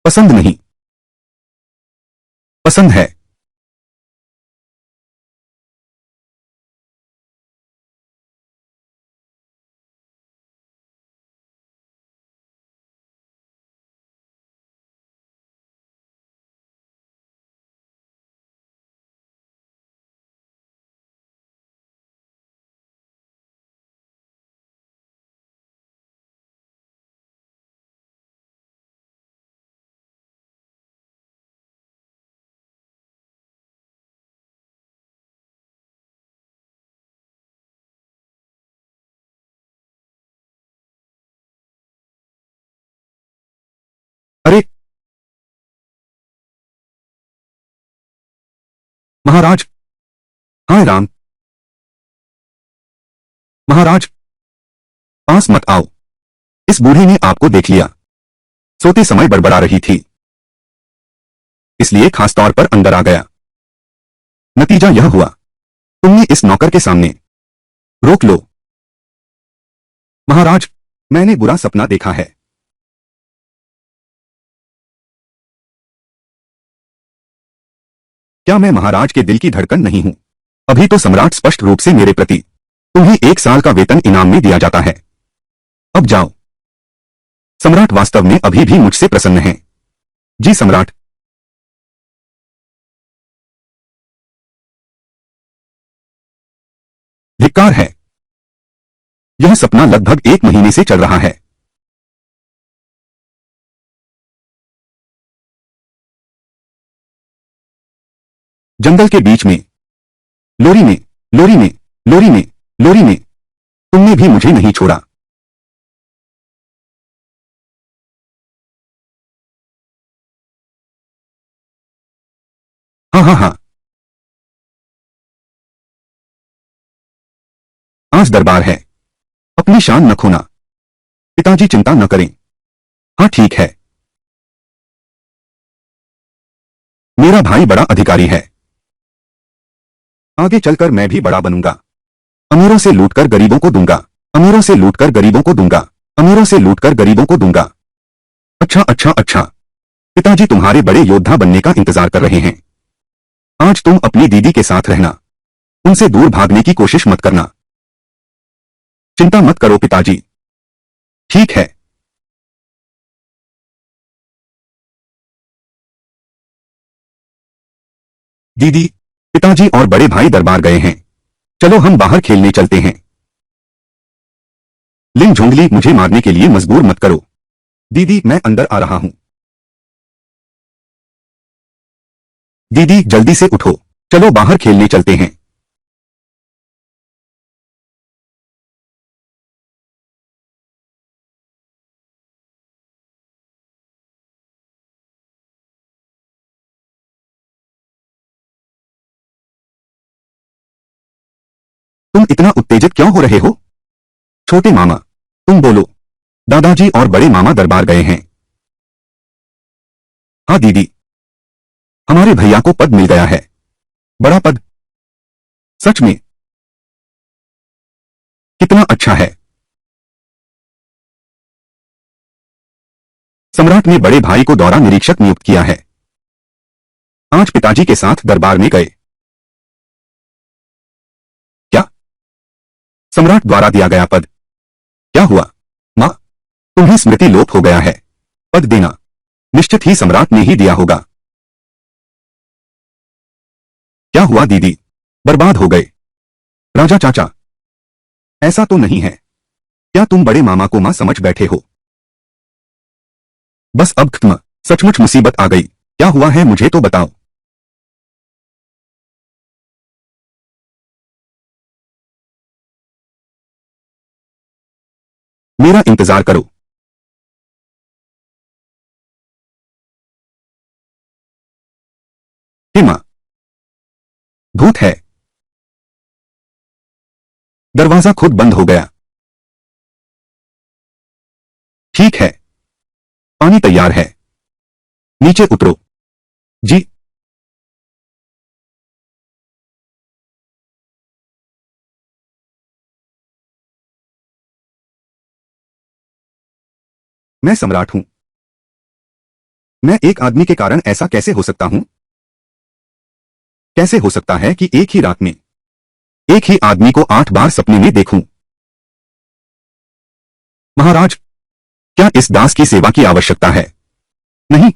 पसंद नहीं। पसंद है। अरे महाराज, हाय राम। महाराज, पास मत आओ, इस बूढ़े ने आपको देख लिया। सोते समय बड़बड़ा रही थी, इसलिए खास तौर पर अंदर आ गया। नतीजा यह हुआ, तुमने इस नौकर के सामने। रोक लो। महाराज, मैंने बुरा सपना देखा है। क्या मैं महाराज के दिल की धड़कन नहीं हूं? अभी तो सम्राट स्पष्ट रूप से मेरे प्रति। तुम्हें 1 साल का वेतन इनाम में दिया जाता है। अब जाओ। सम्राट वास्तव में अभी भी मुझसे प्रसन्न है। जी सम्राट। धिक्कार है। यह सपना लगभग 1 महीने से चल रहा है। जंगल के बीच में, लोरी में, लोरी में, लोरी में, लोरी में, तुमने भी मुझे नहीं छोड़ा। हाँ हाँ हाँ। आज दरबार है, अपनी शान न खोना। पिताजी चिंता न करें। हाँ ठीक है। मेरा भाई बड़ा अधिकारी है, आगे चलकर मैं भी बड़ा बनूंगा। अमीरों से लूटकर गरीबों को दूंगा। अमीरों से लूटकर गरीबों को दूंगा। अमीरों से लूटकर गरीबों को दूंगा। अच्छा अच्छा अच्छा। पिताजी तुम्हारे बड़े योद्धा बनने का इंतजार कर रहे हैं। आज तुम अपनी दीदी के साथ रहना, उनसे दूर भागने की कोशिश मत करना। चिंता मत करो पिताजी। ठीक है। दीदी, पिताजी और बड़े भाई दरबार गए हैं, चलो हम बाहर खेलने चलते हैं। लिंग झुंगली, मुझे मारने के लिए मजबूर मत करो। दीदी, मैं अंदर आ रहा हूं। दीदी जल्दी से उठो, चलो बाहर खेलने चलते हैं। तुम इतना उत्तेजित क्यों हो रहे हो? छोटे मामा, तुम बोलो। दादाजी और बड़े मामा दरबार गए हैं। हाँ दीदी, हमारे भैया को पद मिल गया है, बड़ा पद। सच में? कितना अच्छा है। सम्राट ने बड़े भाई को दौरा निरीक्षक नियुक्त किया है। आज पिताजी के साथ दरबार में गए। क्या? सम्राट द्वारा दिया गया पद? क्या हुआ? मां, तुम्हें स्मृति लोप हो गया है। पद देना निश्चित ही सम्राट ने ही दिया होगा। क्या हुआ दीदी? बर्बाद हो गए? राजा चाचा, ऐसा तो नहीं है। क्या तुम बड़े मामा को मां समझ बैठे हो? बस अब खत्म, सचमुच मुसीबत आ गई। क्या हुआ है मुझे तो बताओ। मेरा इंतजार करो। हे मां, भूत है। दरवाजा खुद बंद हो गया। ठीक है, पानी तैयार है। नीचे उतरो। जी। मैं सम्राट हूं। मैं एक आदमी के कारण ऐसा कैसे हो सकता हूं? कैसे हो सकता है कि एक ही रात में एक ही आदमी को 8 बार सपने में देखूं? महाराज, क्या इस दास की सेवा की आवश्यकता है? नहीं।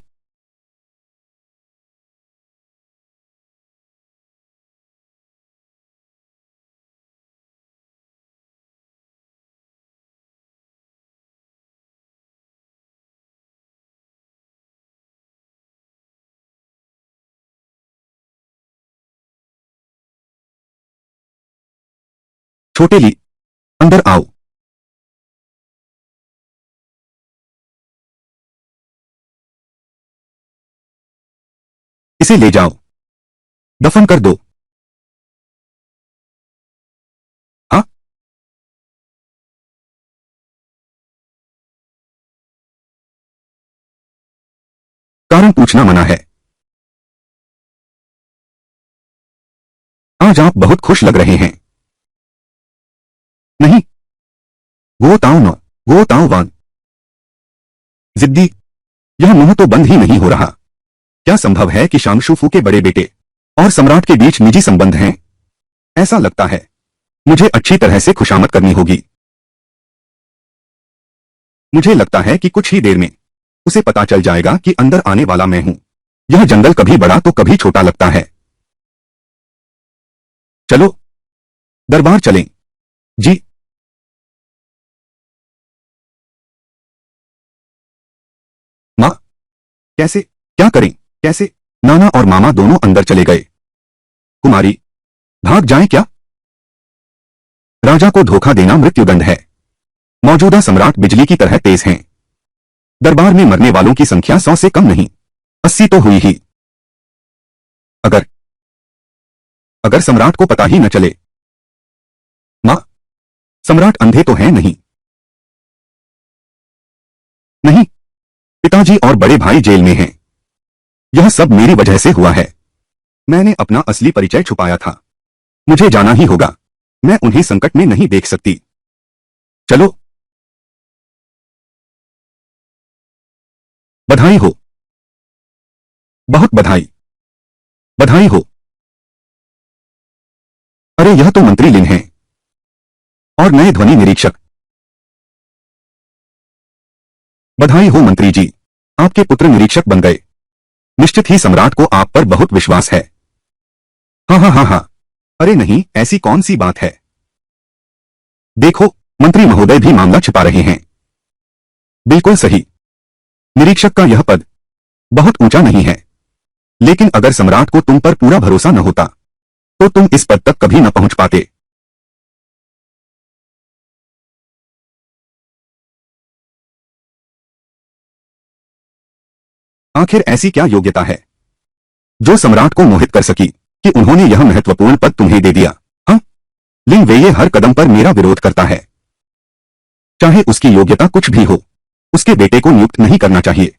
छोटे ली, अंदर आओ। इसे ले जाओ, दफन कर दो। हाँ? कारण पूछना मना है। आज आप बहुत खुश लग रहे हैं। नहीं, वो ताऊ न, वो ताऊ वान। जिद्दी, यह मुंह तो बंद ही नहीं हो रहा। क्या संभव है कि शामशूफू के बड़े बेटे और सम्राट के बीच निजी संबंध हैं? ऐसा लगता है मुझे अच्छी तरह से खुशामद करनी होगी। मुझे लगता है कि कुछ ही देर में उसे पता चल जाएगा कि अंदर आने वाला मैं हूं। यह जंगल कभी बड़ा तो कभी छोटा लगता है। चलो, दरबार चलें। जी। मां, कैसे? क्या करें? कैसे? नाना और मामा दोनों अंदर चले गए। कुमारी, भाग जाएं क्या? राजा को धोखा देना मृत्युदंड है। मौजूदा सम्राट बिजली की तरह तेज हैं। दरबार में मरने वालों की संख्या 100 से कम नहीं, 80 तो हुई ही। अगर अगर सम्राट को पता ही न चले। मां, सम्राट अंधे तो हैं नहीं? नहीं, पिताजी और बड़े भाई जेल में हैं। यह सब मेरी वजह से हुआ है। मैंने अपना असली परिचय छुपाया था। मुझे जाना ही होगा। मैं उन्हें संकट में नहीं देख सकती। चलो। बधाई हो। बहुत बधाई। बधाई हो। अरे यह तो मंत्री लिन हैं और नए ध्वनि निरीक्षक। बधाई हो मंत्री जी, आपके पुत्र निरीक्षक बन गए। निश्चित ही सम्राट को आप पर बहुत विश्वास है। हाँ हाँ हाँ हाँ। अरे नहीं, ऐसी कौन सी बात है? देखो, मंत्री महोदय भी मामला छिपा रहे हैं। बिल्कुल सही। निरीक्षक का यह पद बहुत ऊंचा नहीं है, लेकिन अगर सम्राट को तुम पर पूरा भरोसा न होता तो तुम इस पद तक कभी न पहुंच पाते। आखिर ऐसी क्या योग्यता है जो सम्राट को मोहित कर सकी कि उन्होंने यह महत्वपूर्ण पद तुम्हें दे दिया? हाँ, लिंग वे ये हर कदम पर मेरा विरोध करता है। चाहे उसकी योग्यता कुछ भी हो, उसके बेटे को नियुक्त नहीं करना चाहिए।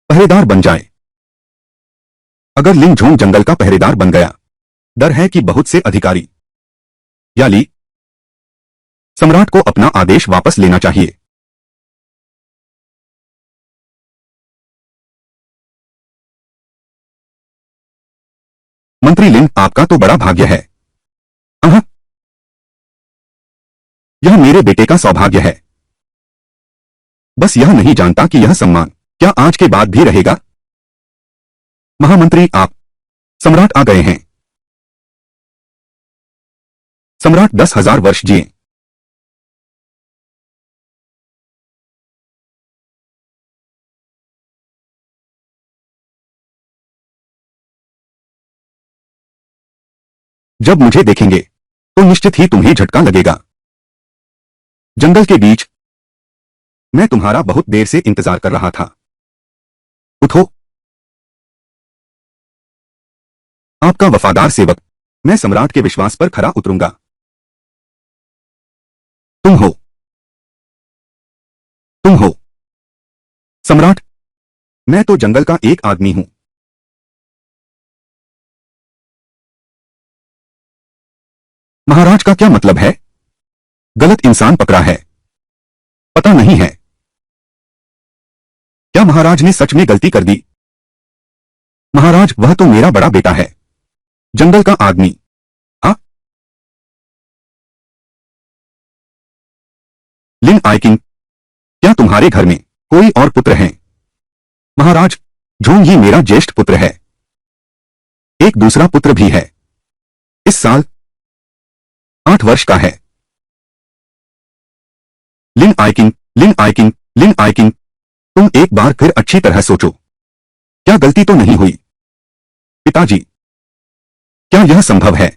पहरेदार बन जाए। अगर लिंग झोंग जंगल का पहरेदार बन गया, डर है कि बहुत से अधिकारी या ली सम्राट को अपना आदेश वापस लेना चाहिए। मंत्री लिंग, आपका तो बड़ा भाग्य है। हाँ, यह मेरे बेटे का सौभाग्य है। बस यह नहीं जानता कि यह सम्मान क्या आज के बाद भी रहेगा। महामंत्री, आप सम्राट आ गए हैं। सम्राट 10,000 वर्ष जिए। जब मुझे देखेंगे तो निश्चित ही तुम्हें झटका लगेगा। जंगल के बीच मैं तुम्हारा बहुत देर से इंतजार कर रहा था। उठो। आपका वफादार सेवक। मैं सम्राट के विश्वास पर खरा उतरूंगा। तुम हो। तुम हो सम्राट। मैं तो जंगल का एक आदमी हूं। महाराज का क्या मतलब है? गलत इंसान पकड़ा है। पता नहीं है। क्या महाराज ने सच में गलती कर दी? महाराज, वह तो मेरा बड़ा बेटा है। जंगल का आदमी। हाँ। लिन आइकिंग, क्या तुम्हारे घर में कोई और पुत्र हैं? महाराज, झोंग ही मेरा ज्येष्ठ पुत्र है। एक दूसरा पुत्र भी है। इस साल 8 वर्ष का है। लिन आइकिंग, लिन आइकिंग, लिन आइकिंग, तुम एक बार फिर अच्छी तरह सोचो। क्या गलती तो नहीं हुई? पिताजी, क्या यह संभव है?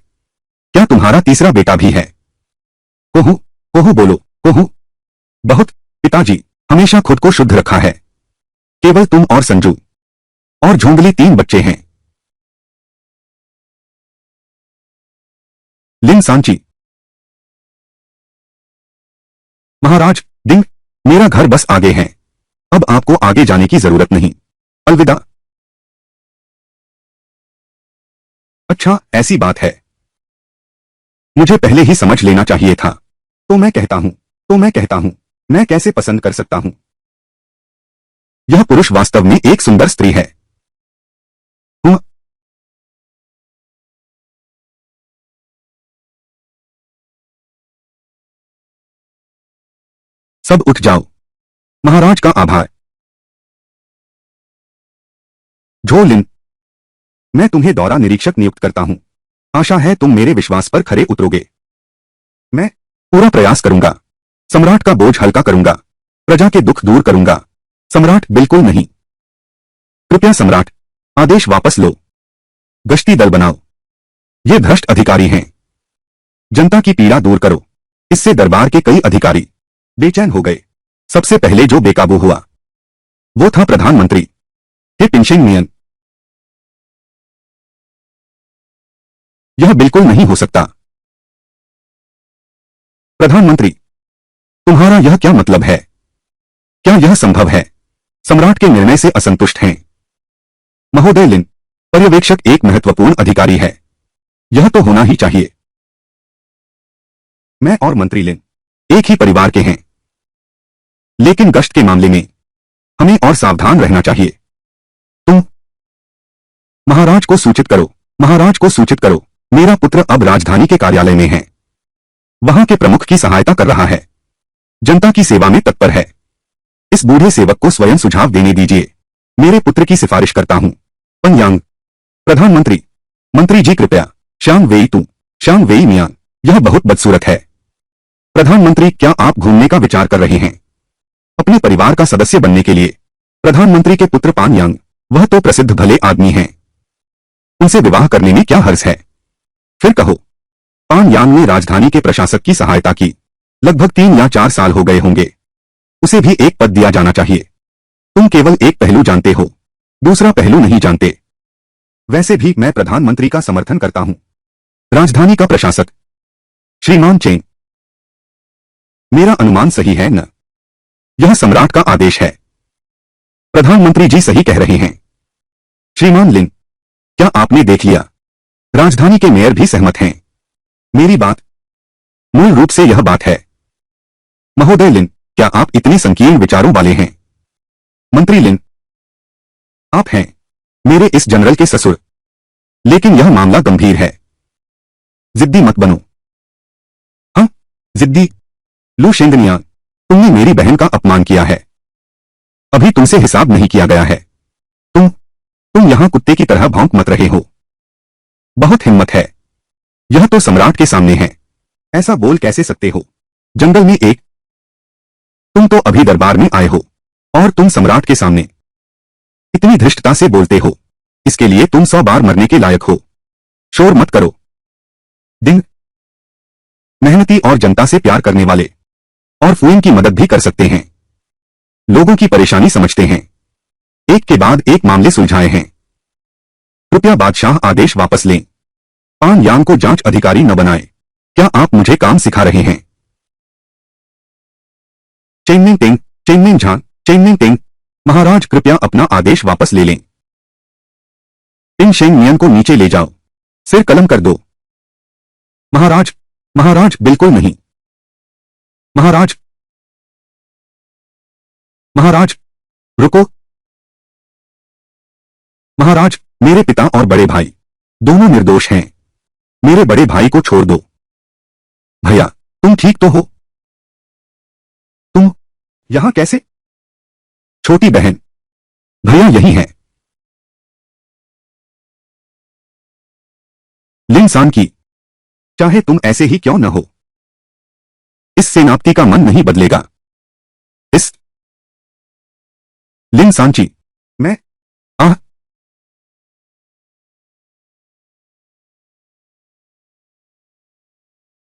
क्या तुम्हारा तीसरा बेटा भी है? कोहू, कोहू बोलो, कोहू। बहुत। पिताजी, हमेशा खुद को शुद्ध रखा है। केवल तुम और संजू और झोंगली 3 बच्चे हैं। लिन सांची। महाराज, डिंग, मेरा घर बस आगे है। अब आपको आगे जाने की जरूरत नहीं। अलविदा। अच्छा, ऐसी बात है। मुझे पहले ही समझ लेना चाहिए था। तो मैं कहता हूं, मैं कैसे पसंद कर सकता हूं? यह पुरुष वास्तव में एक सुंदर स्त्री है। हुँ? सब उठ जाओ। महाराज का आभार। झो लिन, मैं तुम्हें दौरा निरीक्षक नियुक्त करता हूं। आशा है तुम मेरे विश्वास पर खरे उतरोगे। मैं पूरा प्रयास करूंगा। सम्राट का बोझ हल्का करूंगा। प्रजा के दुख दूर करूंगा। सम्राट, बिल्कुल नहीं। कृपया सम्राट, आदेश वापस लो। गश्ती दल बनाओ। ये भ्रष्ट अधिकारी हैं। जनता की पीड़ा दूर करो। इससे दरबार के कई अधिकारी बेचैन हो गए। सबसे पहले जो बेकाबू हुआ वो था प्रधानमंत्री हे पिनशिंग मियन। यह बिल्कुल नहीं हो सकता। प्रधानमंत्री, तुम्हारा यह क्या मतलब है? क्या यह संभव है? सम्राट के निर्णय से असंतुष्ट हैं। महोदय लिन, पर्यवेक्षक एक महत्वपूर्ण अधिकारी है। यह तो होना ही चाहिए। मैं और मंत्री लिन एक ही परिवार के हैं। लेकिन गश्त के मामले में हमें और सावधान रहना चाहिए। तुम महाराज को सूचित करो। महाराज को सूचित करो। मेरा पुत्र अब राजधानी के कार्यालय में है। वहां के प्रमुख की सहायता कर रहा है। जनता की सेवा में तत्पर है। इस बूढ़े सेवक को स्वयं सुझाव देने दीजिए। मेरे पुत्र की सिफारिश करता हूं। पनयांग। प्रधानमंत्री, मंत्री जी कृपया। शांग वेई तू। शांग वेई मियां, यह बहुत बदसूरत है। प्रधानमंत्री, क्या आप घूमने का विचार कर रहे हैं अपने परिवार का सदस्य बनने के लिए? प्रधानमंत्री के पुत्र पान यांग, वह तो प्रसिद्ध भले आदमी हैं। उनसे विवाह करने में क्या हर्ज है? फिर कहो। पान यांग ने राजधानी के प्रशासक की सहायता की। लगभग 3 या 4 साल हो गए होंगे। उसे भी एक पद दिया जाना चाहिए। तुम केवल एक पहलू जानते हो, दूसरा पहलू नहीं जानते। वैसे भी मैं प्रधानमंत्री का समर्थन करता हूं। राजधानी का प्रशासक श्रीमान चेंग। मेरा अनुमान सही है न? यह सम्राट का आदेश है। प्रधानमंत्री जी सही कह रहे हैं। श्रीमान लिन, क्या आपने देख लिया? राजधानी के मेयर भी सहमत हैं। मेरी बात मूल रूप से यह बात है। महोदय लिन, क्या आप इतने संकीर्ण विचारों वाले हैं? मंत्री लिन, आप हैं मेरे इस जनरल के ससुर। लेकिन यह मामला गंभीर है। जिद्दी मत बनो। हाँ, जिद्दी। लू शेंगनिया, तुमने मेरी बहन का अपमान किया है। अभी तुमसे हिसाब नहीं किया गया है। तुम यहां कुत्ते की तरह भौंक मत रहे हो। बहुत हिम्मत है। यह तो सम्राट के सामने है। ऐसा बोल कैसे सकते हो? जंगल में एक तुम तो अभी दरबार में आए हो और तुम सम्राट के सामने इतनी धृष्टता से बोलते हो। इसके लिए तुम 100 बार मरने के लायक हो। शोर मत करो। दिन मेहनती और जनता से प्यार करने वाले और फूइन की मदद भी कर सकते हैं। लोगों की परेशानी समझते हैं। एक के बाद एक मामले सुलझाए हैं। कृपया बादशाह आदेश वापस लें। पान यांग को जांच अधिकारी न बनाए। क्या आप मुझे काम सिखा रहे हैं? चेनमिंग टिंग, चेनमिंग झांग, चेनमिंग टिंग। महाराज कृपया अपना आदेश वापस ले लें। टिंग शेंग मियन को नीचे ले जाओ। सिर कलम कर दो। महाराज, महाराज बिल्कुल नहीं। महाराज, महाराज रुको। महाराज, मेरे पिता और बड़े भाई दोनों निर्दोष हैं। मेरे बड़े भाई को छोड़ दो। भैया, तुम ठीक तो हो? तुम यहां कैसे? छोटी बहन, भैया यही है। लिन सान की, चाहे तुम ऐसे ही क्यों न हो, इस सेनापति का मन नहीं बदलेगा। इस लिन सांची, मैं आह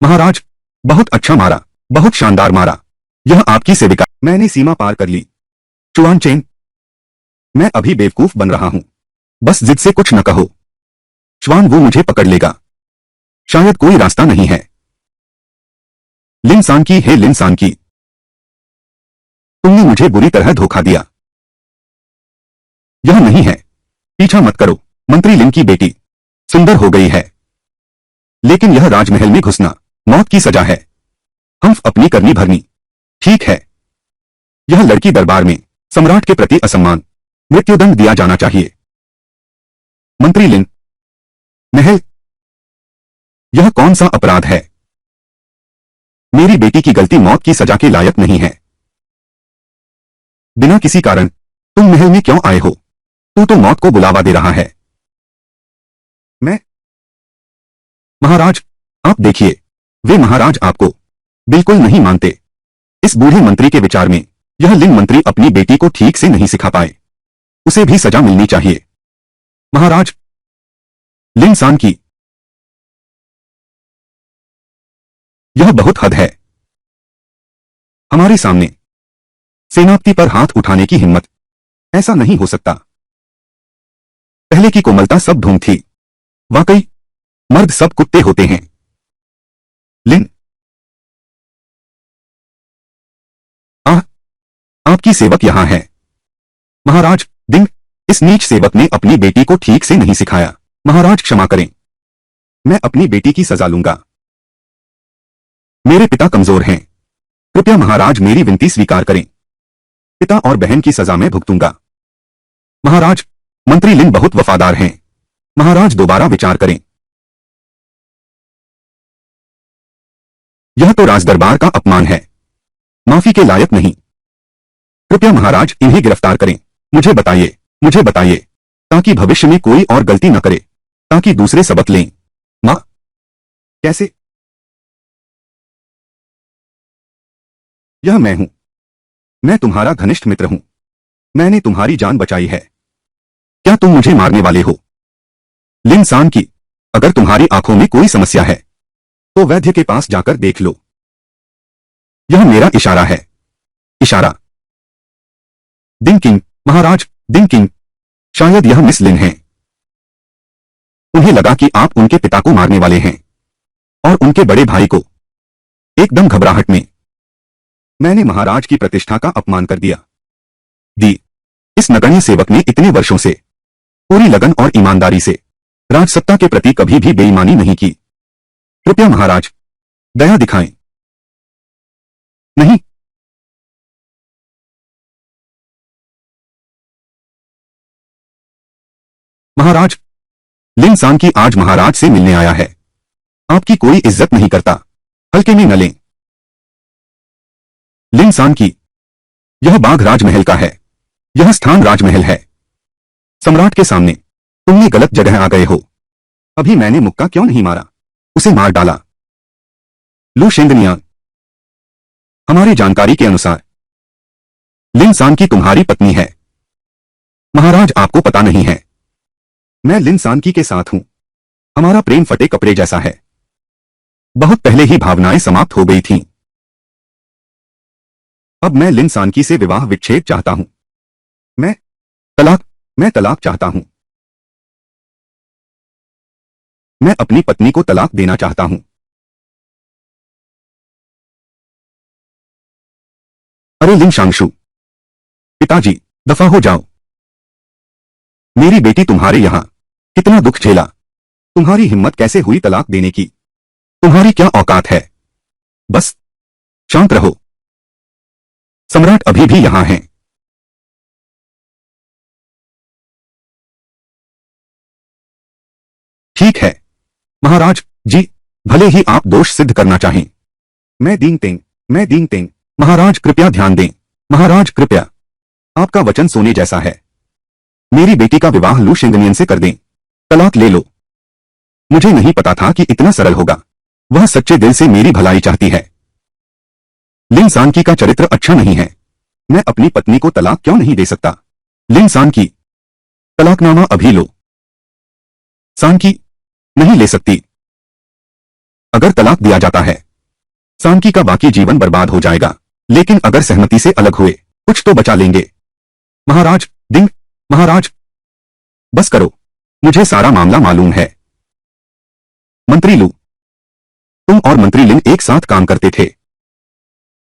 महाराज, बहुत अच्छा मारा, बहुत शानदार मारा। यह आपकी सेविका। मैंने सीमा पार कर ली। चुआन चेन, मैं अभी बेवकूफ बन रहा हूं। बस जिद से कुछ न कहो। श्वान वो मुझे पकड़ लेगा। शायद कोई रास्ता नहीं है। लिन सान की, हे लिन सान की, तुमने मुझे बुरी तरह धोखा दिया। यह नहीं है। पीछा मत करो। मंत्री लिन की बेटी सुंदर हो गई है, लेकिन यह राजमहल में घुसना मौत की सजा है। हम अपनी करनी भरनी। ठीक है, यह लड़की दरबार में सम्राट के प्रति असम्मान, मृत्युदंड दिया जाना चाहिए। मंत्री लिन, महल, यह कौन सा अपराध है? मेरी बेटी की गलती मौत की सजा के लायक नहीं है। बिना किसी कारण तुम महल में क्यों आए हो? तू तो मौत को बुलावा दे रहा है। मैं महाराज, आप देखिए, वे महाराज आपको बिल्कुल नहीं मानते। इस बूढ़े मंत्री के विचार में यह लिन मंत्री अपनी बेटी को ठीक से नहीं सिखा पाए। उसे भी सजा मिलनी चाहिए। महाराज, लिन सान की, यह बहुत हद है। हमारे सामने सेनापति पर हाथ उठाने की हिम्मत। ऐसा नहीं हो सकता। पहले की कोमलता सब ढोंग थी। वाकई मर्द सब कुत्ते होते हैं। लिन, आह, आपकी सेवक यहां है। महाराज, दिन, इस नीच सेवक ने अपनी बेटी को ठीक से नहीं सिखाया। महाराज क्षमा करें, मैं अपनी बेटी की सजा लूंगा। मेरे पिता कमजोर हैं। कृपया महाराज मेरी विनती स्वीकार करें। पिता और बहन की सजा मैं भुगतूंगा। महाराज, मंत्री लिन बहुत वफादार हैं। महाराज दोबारा विचार करें। यह तो राजदरबार का अपमान है। माफी के लायक नहीं। कृपया महाराज इन्हें गिरफ्तार करें। मुझे बताइए, ताकि भविष्य में कोई और गलती न करे, ताकि दूसरे सबक लें। मां, कैसे? यह मैं हूं। मैं तुम्हारा घनिष्ठ मित्र हूं। मैंने तुम्हारी जान बचाई है। क्या तुम मुझे मारने वाले हो? लिन सान की, अगर तुम्हारी आंखों में कोई समस्या है तो वैद्य के पास जाकर देख लो। यह मेरा इशारा है। इशारा। दिन किंग, महाराज, दिन किंग, शायद यह मिस लिन है। उन्हें लगा कि आप उनके पिता को मारने वाले हैं और उनके बड़े भाई को। एकदम घबराहट में मैंने महाराज की प्रतिष्ठा का अपमान कर दिया। इस नगण्य सेवक ने इतने वर्षों से पूरी लगन और ईमानदारी से राजसत्ता के प्रति कभी भी बेईमानी नहीं की। कृपया महाराज दया दिखाएं। नहीं, महाराज, लिन सान की आज महाराज से मिलने आया है। आपकी कोई इज्जत नहीं करता। हल्के में न लें। लिन सान की, यह बाघ राजमहल का है। यह स्थान राजमहल है। सम्राट के सामने तुमने गलत जगह आ गए हो। अभी मैंने मुक्का क्यों नहीं मारा? उसे मार डाला। लू शेंगनियांग, हमारी जानकारी के अनुसार लिन सान की तुम्हारी पत्नी है। महाराज आपको पता नहीं है, मैं लिन सान की के साथ हूं। हमारा प्रेम फटे कपड़े जैसा है। बहुत पहले ही भावनाएं समाप्त हो गई थीं। अब मैं लिन सानकी से विवाह विच्छेद चाहता हूं। मैं मैं तलाक चाहता हूं। मैं अपनी पत्नी को तलाक देना चाहता हूं। अरे लिन शांगशु, पिताजी, दफा हो जाओ। मेरी बेटी तुम्हारे यहां कितना दुख झेला। तुम्हारी हिम्मत कैसे हुई तलाक देने की? तुम्हारी क्या औकात है? बस शांत रहो। सम्राट अभी भी यहां हैं। ठीक है महाराज जी, भले ही आप दोष सिद्ध करना चाहें। मैं दींग तेंग। महाराज कृपया ध्यान दें। महाराज कृपया, आपका वचन सोने जैसा है। मेरी बेटी का विवाह लू शेंगनियन से कर दें। तलाक ले लो। मुझे नहीं पता था कि इतना सरल होगा। वह सच्चे दिल से मेरी भलाई चाहती है। लिन सानकी का चरित्र अच्छा नहीं है। मैं अपनी पत्नी को तलाक क्यों नहीं दे सकता? लिन सानकी, तलाकनामा अभी लो। सानकी, नहीं ले सकती। अगर तलाक दिया जाता है, सानकी का बाकी जीवन बर्बाद हो जाएगा। लेकिन अगर सहमति से अलग हुए, कुछ तो बचा लेंगे। महाराज दिंग, महाराज बस करो, मुझे सारा मामला मालूम है। मंत्री लू, तुम और मंत्री लिन एक साथ काम करते थे।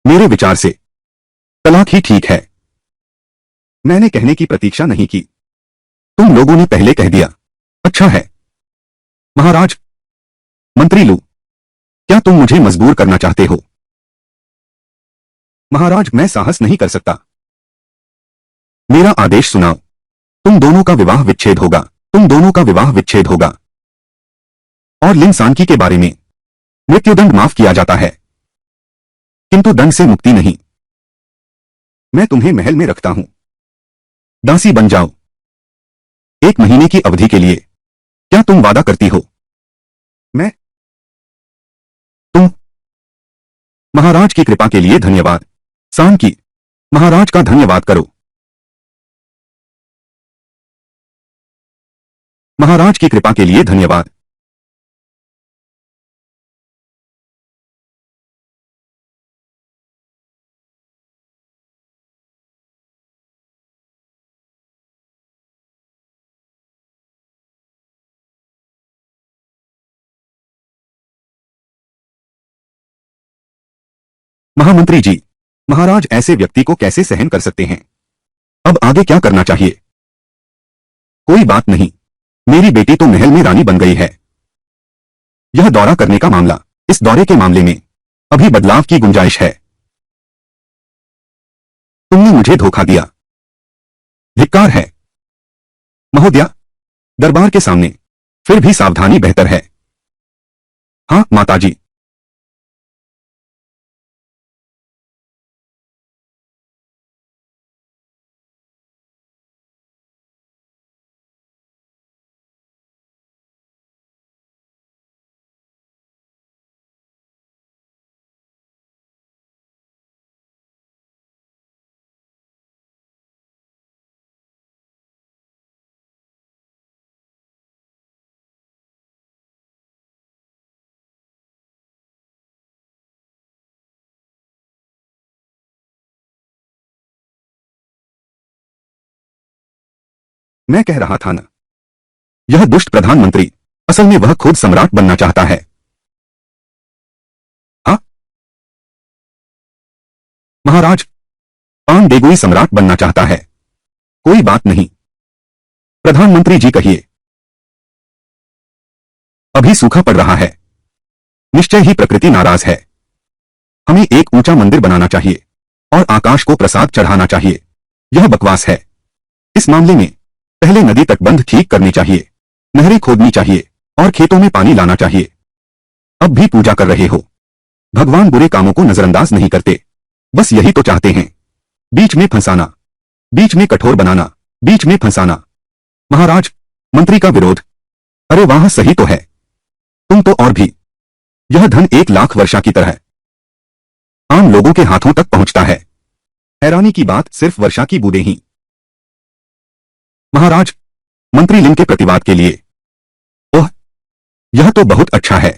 मेरे विचार से तलाक ही ठीक है। मैंने कहने की प्रतीक्षा नहीं की, तुम लोगों ने पहले कह दिया। अच्छा है महाराज। मंत्री लू, क्या तुम मुझे मजबूर करना चाहते हो? महाराज मैं साहस नहीं कर सकता। मेरा आदेश सुनाओ। तुम दोनों का विवाह विच्छेद होगा। तुम दोनों का विवाह विच्छेद होगा। और लिन सानकी के बारे में मृत्युदंड माफ किया जाता है, किंतु दंड से मुक्ति नहीं। मैं तुम्हें महल में रखता हूं। दासी बन जाओ 1 महीने की अवधि के लिए। क्या तुम वादा करती हो? मैं तुम महाराज की कृपा के लिए धन्यवाद। सानकी, महाराज का धन्यवाद करो। महाराज की कृपा के लिए धन्यवाद। महामंत्री जी, महाराज ऐसे व्यक्ति को कैसे सहन कर सकते हैं? अब आगे क्या करना चाहिए? कोई बात नहीं, मेरी बेटी तो महल में रानी बन गई है। यह दौरा करने का मामला, इस दौरे के मामले में अभी बदलाव की गुंजाइश है। तुमने मुझे धोखा दिया। धिक्कार है महोदया। दरबार के सामने फिर भी सावधानी बेहतर है। हाँ माताजी। मैं कह रहा था ना, यह दुष्ट प्रधानमंत्री असल में वह खुद सम्राट बनना चाहता है। हाँ महाराज, पान देगुई सम्राट बनना चाहता है। कोई बात नहीं प्रधानमंत्री जी, कहिए। अभी सूखा पड़ रहा है। निश्चय ही प्रकृति नाराज है। हमें एक ऊंचा मंदिर बनाना चाहिए और आकाश को प्रसाद चढ़ाना चाहिए। यह बकवास है। इस मामले में पहले नदी तटबंध ठीक करनी चाहिए, नहरें खोदनी चाहिए और खेतों में पानी लाना चाहिए। अब भी पूजा कर रहे हो। भगवान बुरे कामों को नजरअंदाज नहीं करते, बस यही तो चाहते हैं। बीच में फंसाना, बीच में कठोर बनाना, बीच में फंसाना। महाराज, मंत्री का विरोध। अरे वाह, सही तो है। तुम तो और भी। यह धन 1 लाख वर्षा की तरह आम लोगों के हाथों तक पहुंचता है। हैरानी की बात सिर्फ वर्षा की बूंदें ही। महाराज, मंत्री लिन के प्रतिवाद के लिए। ओह, यह तो बहुत अच्छा है।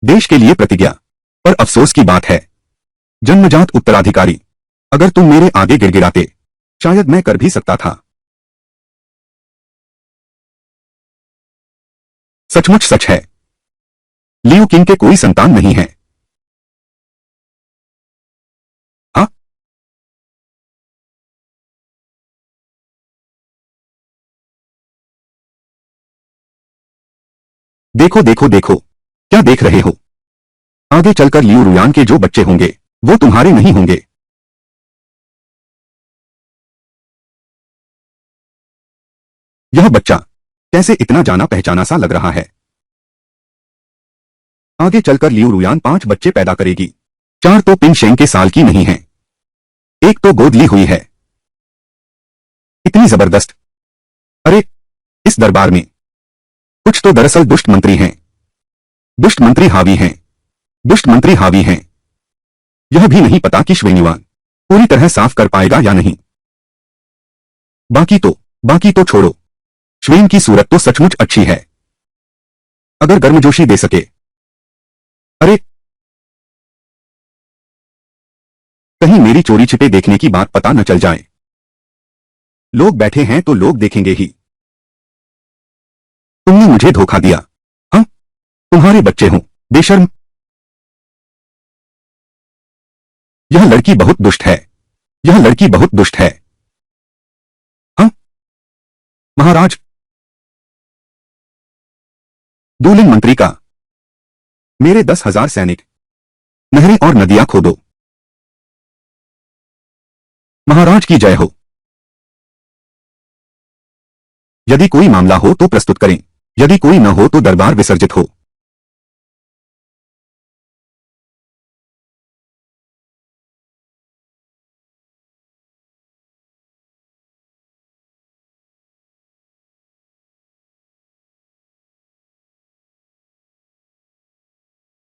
देश के लिए प्रतिज्ञा। पर अफसोस की बात है, जन्मजात उत्तराधिकारी। अगर तुम मेरे आगे गिड़गिड़ाते, शायद मैं कर भी सकता था। सचमुच सच है। लियू किंग के कोई संतान नहीं है। हाँ, देखो देखो देखो, क्या देख रहे हो? आगे चलकर लियू रुयान के जो बच्चे होंगे, वो तुम्हारे नहीं होंगे। यह बच्चा कैसे इतना जाना पहचाना सा लग रहा है। आगे चलकर लियू रुयान 5 बच्चे पैदा करेगी। 4 तो पिंग शेंग के साल की नहीं है, एक तो गोद ली हुई है। इतनी जबरदस्त। अरे, इस दरबार में कुछ तो दरअसल दुष्ट मंत्री हैं। दुष्ट मंत्री हावी हैं। दुष्ट मंत्री हावी हैं। यह भी नहीं पता कि श्वेन्युआन पूरी तरह साफ कर पाएगा या नहीं। बाकी तो छोड़ो। श्वेन की सूरत तो सचमुच अच्छी है। अगर गर्मजोशी दे सके। अरे, कहीं मेरी चोरी छिपे देखने की बात पता न चल जाए। लोग बैठे हैं तो लोग देखेंगे ही। तुमने मुझे धोखा दिया। हाँ, तुम्हारे बच्चे हों, बेशर्म। यह लड़की बहुत दुष्ट है। यह लड़की बहुत दुष्ट है। हाँ, महाराज। दूलिन मंत्री का। मेरे 10,000 सैनिक, नहरें और नदियां खोदो। महाराज की जय हो। यदि कोई मामला हो तो प्रस्तुत करें, यदि कोई न हो तो दरबार विसर्जित हो।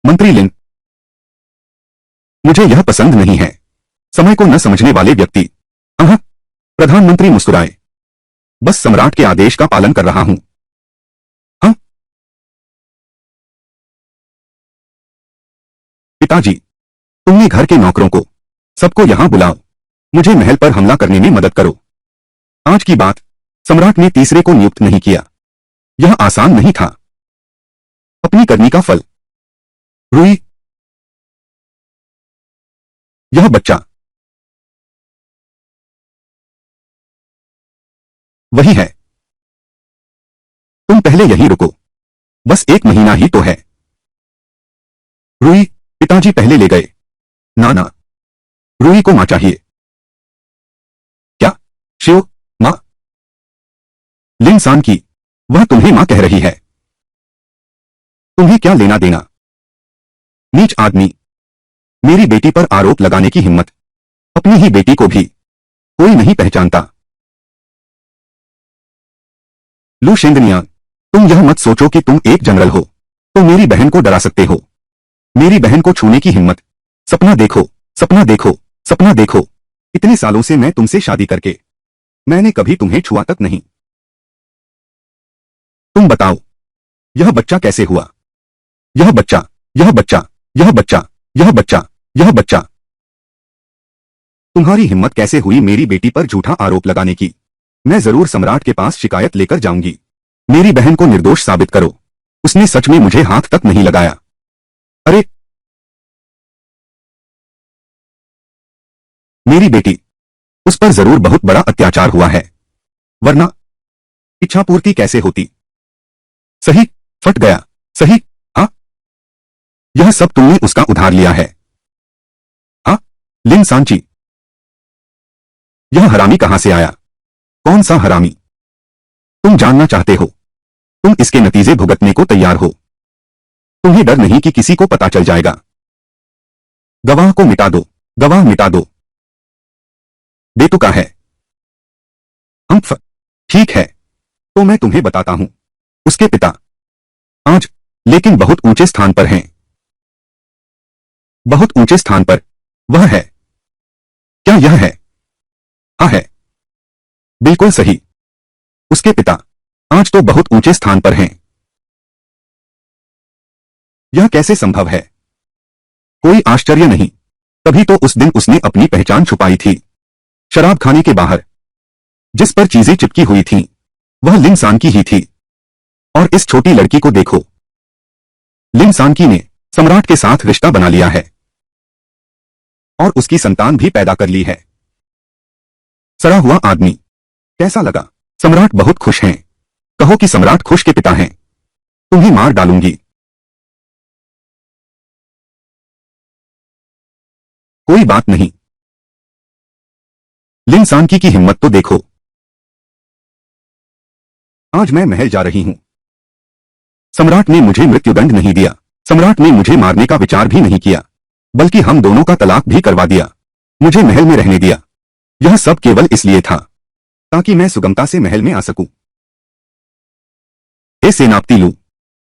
मंत्री लिन, मुझे यह पसंद नहीं है। समय को न समझने वाले व्यक्ति। अह, प्रधानमंत्री मुस्कुराए। बस सम्राट के आदेश का पालन कर रहा हूं। हाँ, पिताजी, तुमने घर के नौकरों को, सबको यहां बुलाओ। मुझे महल पर हमला करने में मदद करो। आज की बात, सम्राट ने तीसरे को नियुक्त नहीं किया। यह आसान नहीं था। अपनी करनी का फल। रुई, यह बच्चा वही है। तुम पहले यहीं रुको। बस 1 महीना ही तो है। रुई, पिताजी पहले ले गए। ना ना, रुई को मां चाहिए। क्या? शिव, मां? लिन सान की, वह तुम्हें मां कह रही है। तुम्हें क्या लेना देना? नीच आदमी। मेरी बेटी पर आरोप लगाने की हिम्मत। अपनी ही बेटी को भी कोई नहीं पहचानता। लू शेंगनिया, तुम यह मत सोचो कि तुम एक जनरल हो तो मेरी बहन को डरा सकते हो। मेरी बहन को छूने की हिम्मत। सपना देखो, सपना देखो, सपना देखो। इतने सालों से मैं तुमसे शादी करके मैंने कभी तुम्हें छुआ तक नहीं। तुम बताओ, यह बच्चा कैसे हुआ? यह बच्चा, यह बच्चा, यह बच्चा, यह बच्चा, यह बच्चा। तुम्हारी हिम्मत कैसे हुई मेरी बेटी पर झूठा आरोप लगाने की? मैं जरूर सम्राट के पास शिकायत लेकर जाऊंगी। मेरी बहन को निर्दोष साबित करो। उसने सच में मुझे हाथ तक नहीं लगाया। अरे, मेरी बेटी, उस पर जरूर बहुत बड़ा अत्याचार हुआ है, वरना इच्छा पूर्ति कैसे होती? सही, फट गया। सही। हाँ, यह सब तुमने उसका उधार लिया है। हाँ, लिन सांची। यह हरामी कहां से आया? कौन सा हरामी? तुम जानना चाहते हो? तुम इसके नतीजे भुगतने को तैयार हो। तुम्हें डर नहीं कि किसी को पता चल जाएगा। गवाह को मिटा दो। गवाह मिटा दो। बेतुका है। हम्फ। ठीक है, तो मैं तुम्हें बताता हूं। उसके पिता आज लेकिन बहुत ऊंचे स्थान पर हैं। बहुत ऊंचे स्थान पर। वह है। क्या यह है? हाँ है। बिल्कुल सही। उसके पिता आज तो बहुत ऊंचे स्थान पर हैं। यह कैसे संभव है? कोई आश्चर्य नहीं। तभी तो उस दिन उसने अपनी पहचान छुपाई थी। शराब खाने के बाहर जिस पर चीजें चिपकी हुई थीं, वह लिन सानकी ही थी। और इस छोटी लड़की को देखो। लिन सानकी ने सम्राट के साथ रिश्ता बना लिया है और उसकी संतान भी पैदा कर ली है। सड़ा हुआ आदमी। कैसा लगा? सम्राट बहुत खुश हैं। कहो कि सम्राट खुश के पिता हैं। तुम्हें मार डालूंगी। कोई बात नहीं। लिन सानकी की हिम्मत तो देखो। आज मैं महल जा रही हूं। सम्राट ने मुझे मृत्युदंड नहीं दिया। सम्राट ने मुझे मारने का विचार भी नहीं किया, बल्कि हम दोनों का तलाक भी करवा दिया। मुझे महल में रहने दिया। यह सब केवल इसलिए था ताकि मैं सुगमता से महल में आ सकूं। हे सेनापति लू,